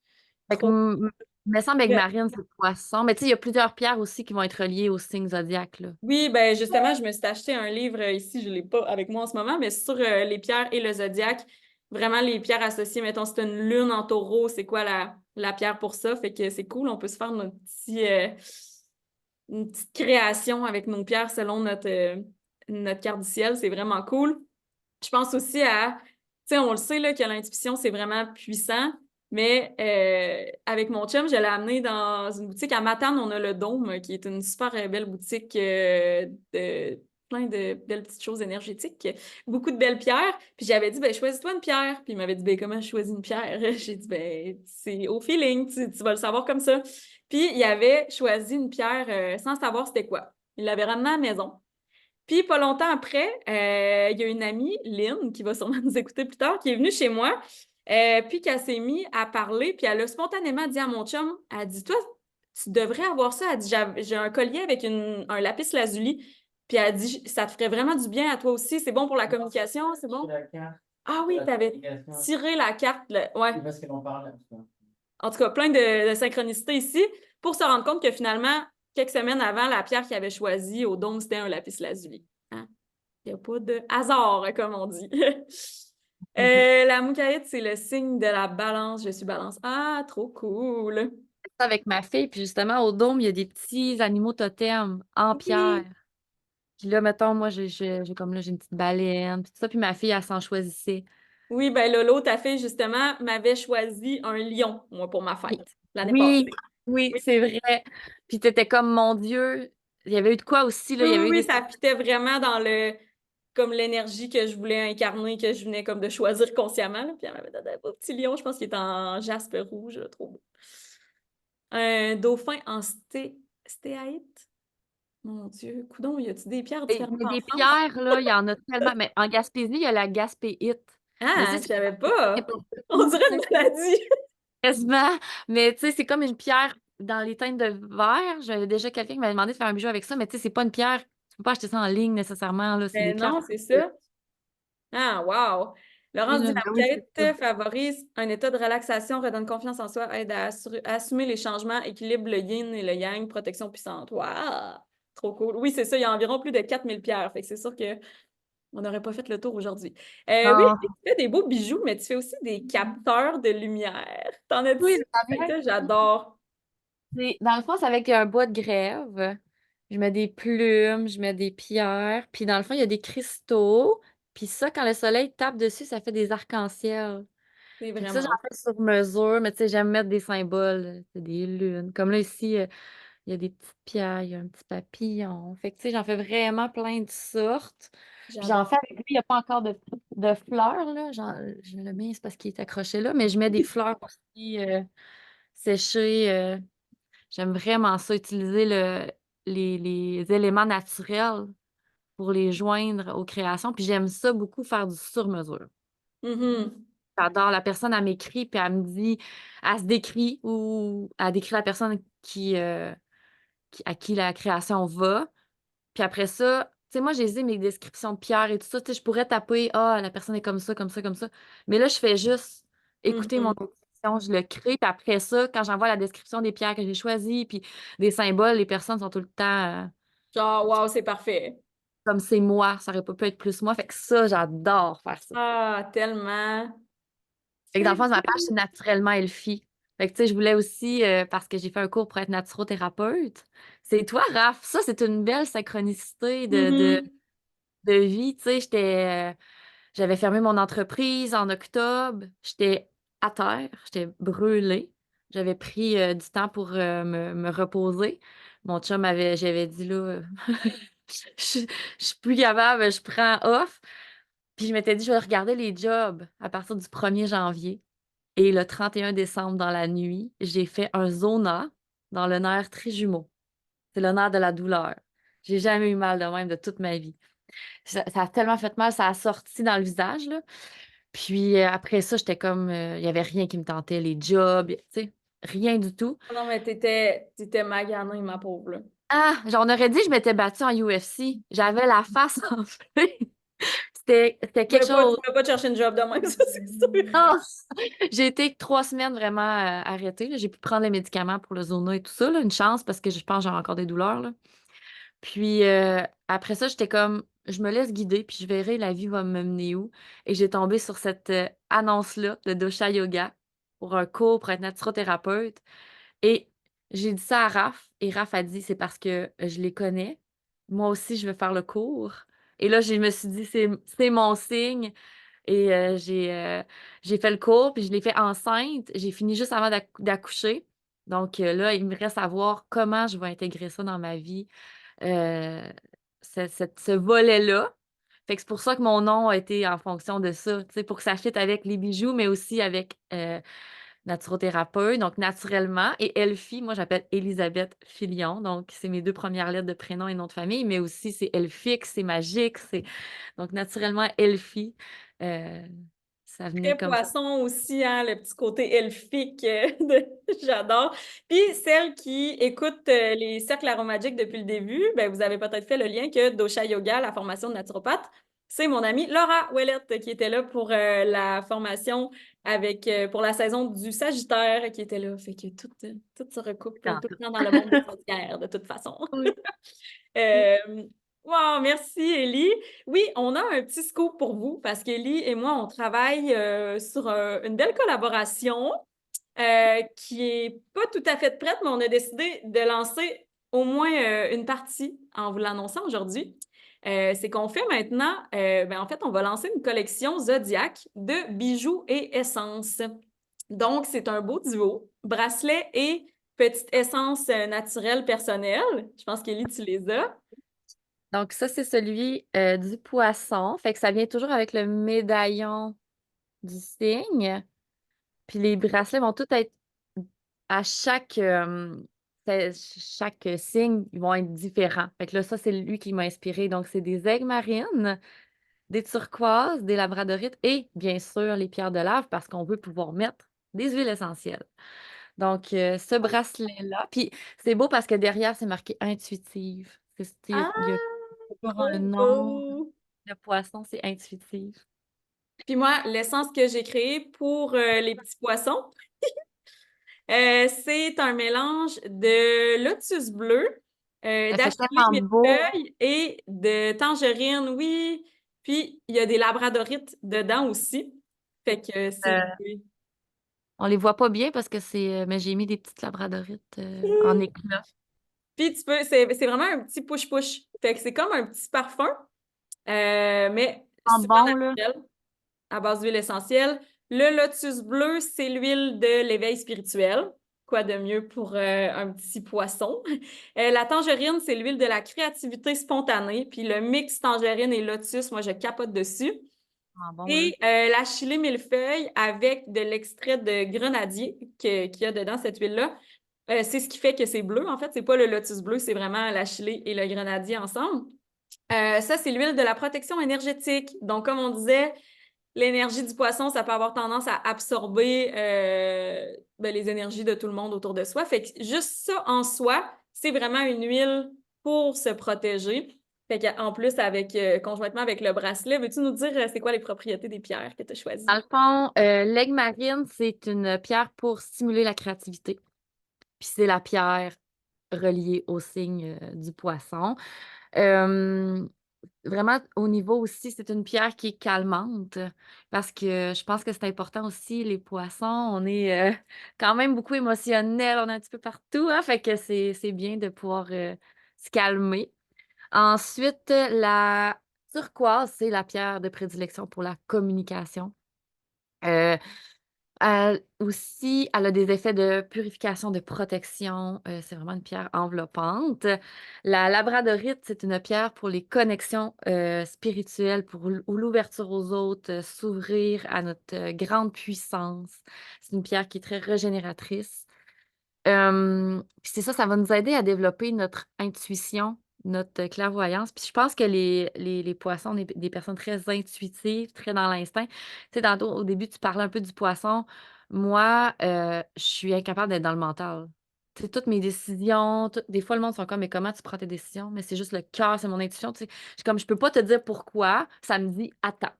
Fait que, Trop. me semble avec Euh, Marine, c'est poisson. Mais tu sais, il y a plusieurs pierres aussi qui vont être reliées au signe zodiaque, là. Oui, ben justement, je me suis acheté un livre ici, je ne l'ai pas avec moi en ce moment, mais sur les pierres et le zodiaque. Vraiment, les pierres associées, mettons, c'est une lune en taureau, c'est quoi la pierre pour ça? Fait que c'est cool, on peut se faire une petite création avec nos pierres selon notre carte du ciel, c'est vraiment cool. Je pense aussi tu sais, on le sait là, que l'intuition, c'est vraiment puissant, mais avec mon chum, je l'ai amené dans une boutique à Matane, on a le Dôme, qui est une super belle boutique de plein de belles petites choses énergétiques, beaucoup de belles pierres. Puis j'avais dit, ben choisis-toi une pierre. Puis il m'avait dit, ben comment je choisis une pierre? J'ai dit, ben c'est au feeling, tu vas le savoir comme ça. Puis il avait choisi une pierre sans savoir c'était quoi. Il l'avait ramenée à la maison. Puis, pas longtemps après, il y a une amie, Lynn, qui va sûrement nous écouter plus tard, qui est venue chez moi, puis qu'elle s'est mise à parler, puis elle a spontanément dit à mon chum, elle a dit, toi, tu devrais avoir ça. Elle dit, j'ai un collier avec un lapis lazuli. Puis elle a dit, ça te ferait vraiment du bien à toi aussi. C'est bon pour la communication, c'est bon? Ah oui, tu avais tiré la carte. Ouais. C'est parce qu'on parle. En tout cas, plein de synchronicité ici pour se rendre compte que finalement, quelques semaines avant, la pierre qu'il avait choisie au dôme, c'était un lapis-lazuli. Hein? Il n'y a pas de hasard, comme on dit. La moukaïte, c'est le signe de la balance. Je suis balance. Ah, trop cool. Avec ma fille, puis justement, au dôme, il y a des petits animaux totems en pierre. Oui. Puis là, mettons, moi, j'ai comme là, j'ai une petite baleine, puis tout ça, puis ma fille, elle s'en choisissait. Oui, ben Lolo, ta fille, justement, m'avait choisi un lion, moi, pour ma Oui, fête, l'année oui, passée. oui, Oui, c'est vrai. Puis t'étais comme, mon Dieu, il y avait eu de quoi aussi, là, oui, il y oui, avait eu oui, des... ça fitait vraiment dans comme l'énergie que je voulais incarner, que je venais comme de choisir consciemment, là. Puis elle m'avait donné un beau petit lion, je pense qu'il est en jaspe rouge, là, trop beau. Un dauphin en stéaïte. Mon Dieu, coudonc, y a-tu des pierres différentes Mais en des France? pierres, là, il y en a tellement. Mais en Gaspésie, il y a la gaspéite. Mais Ah, tu je sais, savais c'est pas. n'importe On où, dirait tu une sais, maladie. quasiment. Mais tu sais, c'est comme une pierre dans les teintes de verre. J'avais déjà quelqu'un qui m'avait demandé de faire un bijou avec ça, mais tu sais, c'est pas une pierre. Tu peux pas acheter ça en ligne nécessairement, là. C'est des Mais pierres. non, c'est ça. Ah, wow! Laurence dit Ben oui, la c'est ça. quête favorise un état de relaxation, redonne confiance en soi, aide à assumer les changements, équilibre le yin et le yang, protection puissante. Wow! Trop cool. Oui, c'est ça, il y a environ plus de 4000 pierres. Fait que c'est sûr que on n'aurait pas fait le tour aujourd'hui. Oui, Non. tu fais des beaux bijoux, mais tu fais aussi des capteurs de lumière. T'en Oui, as-tu? j'avais. Ça, j'adore. Dans le fond, c'est avec un bois de grève. Je mets des plumes, je mets des pierres. Puis dans le fond, il y a des cristaux. Puis ça, quand le soleil tape dessus, ça fait des arcs-en-ciel. C'est Fait que ça, j'en vraiment. fais sur mesure, mais tu sais, j'aime mettre des symboles, c'est des lunes. Comme là, ici, il y a des petites pierres, il y a un petit papillon. Fait que tu sais, j'en fais vraiment plein de sortes. Puis j'en J'adore. fais avec lui, il n'y a pas encore de fleurs, là. Je le mets, c'est parce qu'il est accroché là, mais je mets des fleurs aussi séchées. J'aime vraiment ça, utiliser les éléments naturels pour les joindre aux créations. Puis j'aime ça beaucoup faire du sur-mesure. Mhm. J'adore. La personne, elle m'écrit, puis elle me dit, elle se décrit ou elle décrit la personne à qui la création va. Puis après ça, tu sais, moi, j'ai mes descriptions de pierres et tout ça. Tu sais, je pourrais taper, ah, la personne est comme ça, comme ça, comme ça. Mais là, je fais juste écouter mon Mhm. description, je le crée. Puis après ça, quand j'envoie la description des pierres que j'ai choisies, puis des symboles, les personnes sont tout le temps Genre, wow, c'est parfait. comme c'est moi. Ça aurait pas pu être plus moi. Fait que ça, j'adore faire ça. Ah, tellement. Fait que dans le C'est fond, ma page, c'est naturellement Elfie. Fait que tu sais, je voulais aussi, parce que j'ai fait un cours pour être naturothérapeute. C'est toi, Raph. Ça, c'est une belle synchronicité Mhm. de vie. Tu sais, j'avais fermé mon entreprise en octobre. J'étais à terre. J'étais brûlée. J'avais pris du temps pour me reposer. Mon chum j'avais dit là, je, je suis plus capable, je prends off. Puis je m'étais dit, je vais regarder les jobs à partir du 1er janvier. Et le 31 décembre, dans la nuit, j'ai fait un zona dans le nerf trijumeau. C'est le nerf de la douleur. J'ai jamais eu mal de même de toute ma vie. Ça a tellement fait mal, ça a sorti dans le visage, là. Puis après ça, j'étais comme, il y avait rien qui me tentait, les jobs, tu sais, rien du tout. Non, mais t'étais maganée, ma pauvre, là. Ah, j'en aurais dit, je m'étais battue en UFC. J'avais la face enflée. C'était quelque Tu chose. voulais pas te chercher une job de même, ça, c'est sûr. Ah! J'ai été 3 semaines vraiment arrêtée, là. J'ai pu prendre les médicaments pour le zona et tout ça, là, une chance parce que je pense que j'ai encore des douleurs, là. Puis après ça, j'étais comme, je me laisse guider, puis je verrai la vie va me mener où. Et j'ai tombé sur cette annonce-là de Dosha Yoga pour un cours pour être naturothérapeute. Et j'ai dit ça à Raph, et Raph a dit, c'est parce que je les connais. Moi aussi, je veux faire le cours. Et là, je me suis dit, c'est mon signe. Et j'ai fait le cours, puis je l'ai fait enceinte. J'ai fini juste avant d'accoucher. Donc là, il me reste à voir comment je vais intégrer ça dans ma vie, euh, ce volet-là. Fait que c'est pour ça que mon nom a été en fonction de ça, tu sais, pour que ça fitte avec les bijoux, mais aussi avec naturothérapeute, donc naturellement. Et Elfie, moi, j'appelle Elisabeth Filion, donc c'est mes 2 premières lettres de prénom et nom de famille, mais aussi c'est elfique, c'est magique, c'est donc naturellement Elfie. euh, Ça venait Très comme ça. poisson aussi, hein, le petit côté elfique, j'adore. Puis celles qui écoutent les cercles aromatiques depuis le début, ben, vous avez peut-être fait le lien que Dosha Yoga, la formation de naturopathe, c'est mon amie Laura Ouellette qui était là pour la formation pour la saison du Sagittaire qui était là. Fait que tout se recoupe tout Dans le tout. temps dans le monde des sorcières, de toute façon. Oui. Wow, merci Ellie. Oui, on a un petit scoop pour vous parce qu'Ellie et moi, on travaille sur une belle collaboration qui est pas tout à fait prête, mais on a décidé de lancer au moins une partie en vous l'annonçant aujourd'hui. C'est qu'on fait maintenant, en fait, on va lancer une collection Zodiac de bijoux et essences. Donc, c'est un beau duo, bracelet et petite essence naturelle personnelle. Je pense qu'Élie, tu les as. Donc, ça, c'est celui du poisson. Fait que ça vient toujours avec le médaillon du signe. Puis les bracelets vont tous être à chaque signe, ils vont être différents. Fait que là, ça, c'est lui qui m'a inspiré. Donc, c'est des aigues marines, des turquoises, des labradorites et bien sûr les pierres de lave parce qu'on veut pouvoir mettre des huiles essentielles. Donc, ce bracelet-là, puis c'est beau parce que derrière, c'est marqué intuitive. Ah, Il y a toujours un trop nom. beau! Le poisson, c'est intuitif. Puis moi, l'essence que j'ai créée pour les petits poissons, c'est un mélange de lotus bleu, C'est d'achillée tellement beau. millefeuille et de tangerine, oui. Puis il y a des labradorites dedans aussi. Fait que c'est... Euh, on les voit pas bien parce que mais j'ai mis des petites labradorites en éclat. Puis c'est vraiment un petit push-push. Fait que c'est comme un petit parfum, mais En super bon, là. naturel, à base d'huile essentielle. Le lotus bleu, c'est l'huile de l'éveil spirituel. Quoi de mieux pour un petit poisson? La tangerine, c'est l'huile de la créativité spontanée. Puis le mix tangerine et lotus, moi, je capote dessus. En bon, là. Et la chili millefeuille avec de l'extrait de grenadier qu'il y a dedans, cette huile-là. C'est ce qui fait que c'est bleu. En fait, c'est pas le lotus bleu, c'est vraiment la chili et le grenadier ensemble. Ça, c'est l'huile de la protection énergétique. Donc, comme on disait, l'énergie du poisson, ça peut avoir tendance à absorber les énergies de tout le monde autour de soi. Fait que juste ça en soi, c'est vraiment une huile pour se protéger. Fait qu'en plus, conjointement avec le bracelet, veux-tu nous dire c'est quoi les propriétés des pierres que tu as choisies? Dans le fond, l'aigue marine, c'est une pierre pour stimuler la créativité. Puis c'est la pierre reliée au signe du poisson. Euh, Vraiment, au niveau aussi, c'est une pierre qui est calmante parce que je pense que c'est important aussi, les poissons, on est quand même beaucoup émotionnels, on est un petit peu partout, hein, fait que c'est bien de pouvoir se calmer. Ensuite, la turquoise, c'est la pierre de prédilection pour la communication. Euh, Aussi, elle a des effets de purification, de protection. C'est vraiment une pierre enveloppante. La labradorite, c'est une pierre pour les connexions spirituelles, ou l'ouverture aux autres, s'ouvrir à notre grande puissance. C'est une pierre qui est très régénératrice. Puis c'est ça, ça va nous aider à développer notre intuition, notre clairvoyance. Puis je pense que les poissons, on est des personnes très intuitives, très dans l'instinct. Tu sais, tantôt, au début, tu parlais un peu du poisson. Moi, je suis incapable d'être dans le mental. Tu sais, toutes mes décisions, des fois, le monde sont comme, mais comment tu prends tes décisions? Mais c'est juste le cœur, c'est mon intuition. Tu sais, je peux pas te dire pourquoi. Ça me dit, attends.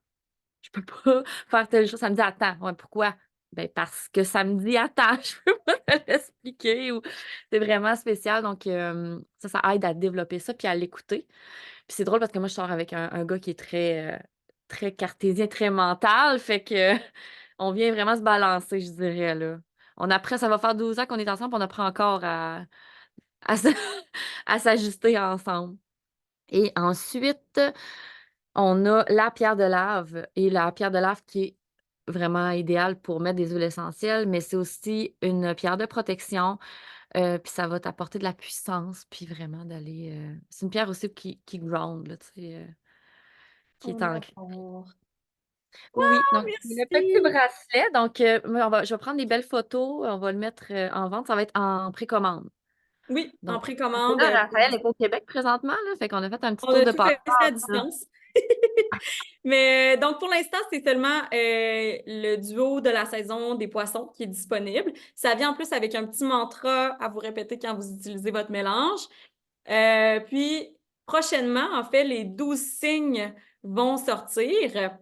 Je peux pas faire telle chose. Ça me dit, attends. Ouais, pourquoi? Ben, parce que ça me dit, attends, je peux pas te l'expliquer. C'est vraiment spécial. Donc, ça aide à développer ça puis à l'écouter. Puis c'est drôle parce que moi, je sors avec un gars qui est très cartésien, très mental. Fait que on vient vraiment se balancer, je dirais, là. On apprend, ça va faire 12 ans qu'on est ensemble, puis on apprend encore à s- à s'ajuster ensemble. Et ensuite, on a la pierre de lave et la pierre de lave qui est vraiment idéale pour mettre des huiles essentielles, mais c'est aussi une pierre de protection, puis ça va t'apporter de la puissance, puis vraiment d'aller. C'est une pierre aussi qui ground, là, tu sais, qui est On ancrée. adore. Oui, donc c'est le petit Merci! bracelet. Donc, moi, je vais prendre des belles photos, on va le mettre en vente. Ça va être en précommande. Oui, en Donc, précommande. là, Raphaël est au Québec présentement, là, fait qu'on a fait un petit On tour a de tout fait passe-passe, ça à là. distance. Mais donc, pour l'instant, c'est seulement le duo de la saison des poissons qui est disponible. Ça vient en plus avec un petit mantra à vous répéter quand vous utilisez votre mélange. Puis, prochainement, en fait, les 12 signes vont sortir.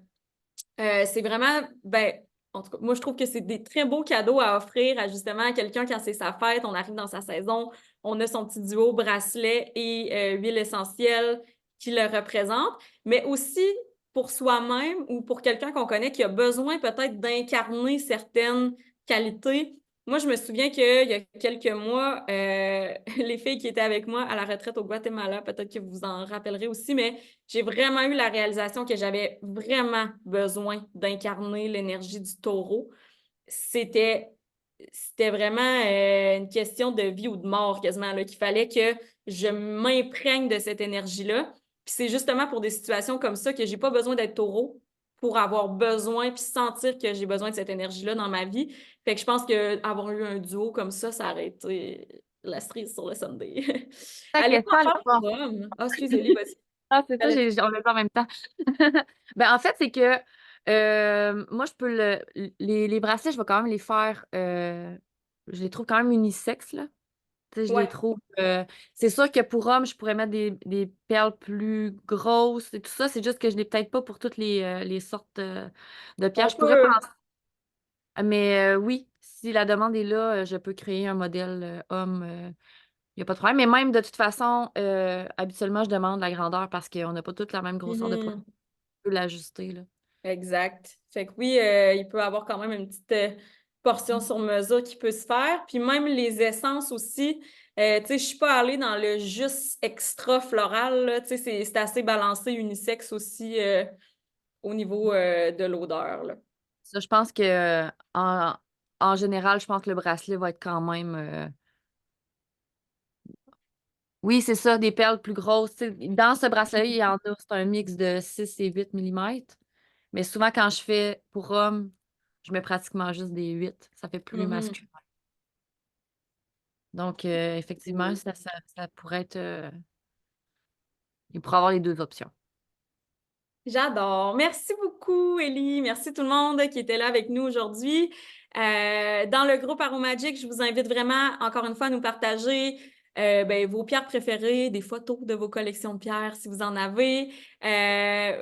C'est vraiment, ben, en tout cas, moi, je trouve que c'est des très beaux cadeaux à offrir à justement quelqu'un quand c'est sa fête, on arrive dans sa saison, on a son petit duo bracelet et huile essentielle qui le représente, mais aussi pour soi-même ou pour quelqu'un qu'on connaît qui a besoin peut-être d'incarner certaines qualités. Moi, je me souviens qu'il y a quelques mois, les filles qui étaient avec moi à la retraite au Guatemala, peut-être que vous vous en rappellerez aussi, mais j'ai vraiment eu la réalisation que j'avais vraiment besoin d'incarner l'énergie du taureau. C'était, c'était vraiment une question de vie ou de mort quasiment, là, qu'il fallait que je m'imprègne de cette énergie-là. Puis c'est justement pour des situations comme ça que j'ai pas besoin d'être taureau pour avoir besoin puis sentir que j'ai besoin de cette énergie-là dans ma vie. Fait que je pense qu'avoir eu un duo comme ça aurait été la cerise sur le sundae. Ta Allez-vous question, en elle faire est pas. pour Rome? Ah, excusez-les, vas-y. Ah, c'est ça, on le fait en même temps. Ben, en fait, c'est que moi, je peux les bracelets, je vais quand même les faire. Je les trouve quand même unisexes, là. Tu sais, je les Ouais, trouve. C'est sûr que pour hommes, je pourrais mettre des perles plus grosses et tout ça. C'est juste que je n'ai peut-être pas pour toutes les sortes de pierres. on Je pourrais peut. penser. Mais oui, si la demande est là, je peux créer un modèle homme. Il n'y a pas de problème. Mais même de toute façon, habituellement, je demande la grandeur parce qu'on n'a pas toutes la même grosseur de poitrine. Mhm. Je peux l'ajuster, là. Exact. Fait que oui, il peut y avoir quand même une petite portion sur mesure qui peut se faire. Puis même les essences aussi. Tu sais, je suis pas allée dans le juste extra floral, là. Tu sais, c'est assez balancé unisexe aussi au niveau de l'odeur, là. Ça, je pense que en général, je pense que le bracelet va être quand même. Oui, c'est ça, des perles plus grosses. Tu sais, dans ce bracelet, il y en a, c'est un mix de 6 et 8 mm. Mais souvent, quand je fais pour homme, je mets pratiquement juste des 8. Ça fait plus Mhm. masculin. Donc, effectivement, ça pourrait être. Il pourrait avoir les deux options. J'adore. Merci beaucoup, Ellie. Merci tout le monde qui était là avec nous aujourd'hui. Dans le groupe Aromagic, je vous invite vraiment, encore une fois, à nous partager ben, vos pierres préférées, des photos de vos collections de pierres si vous en avez,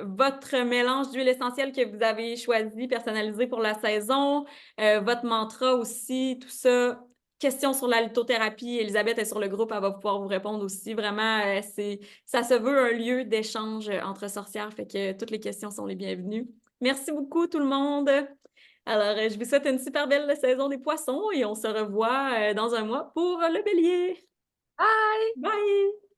votre mélange d'huile essentielle que vous avez choisi, personnalisé pour la saison, votre mantra aussi, tout ça. Questions sur la lithothérapie, Elisabeth est sur le groupe, elle va pouvoir vous répondre aussi. Vraiment, ça se veut un lieu d'échange entre sorcières, fait que toutes les questions sont les bienvenues. Merci beaucoup tout le monde. Alors, je vous souhaite une super belle saison des poissons et on se revoit dans un mois pour le bélier. Bye! Bye!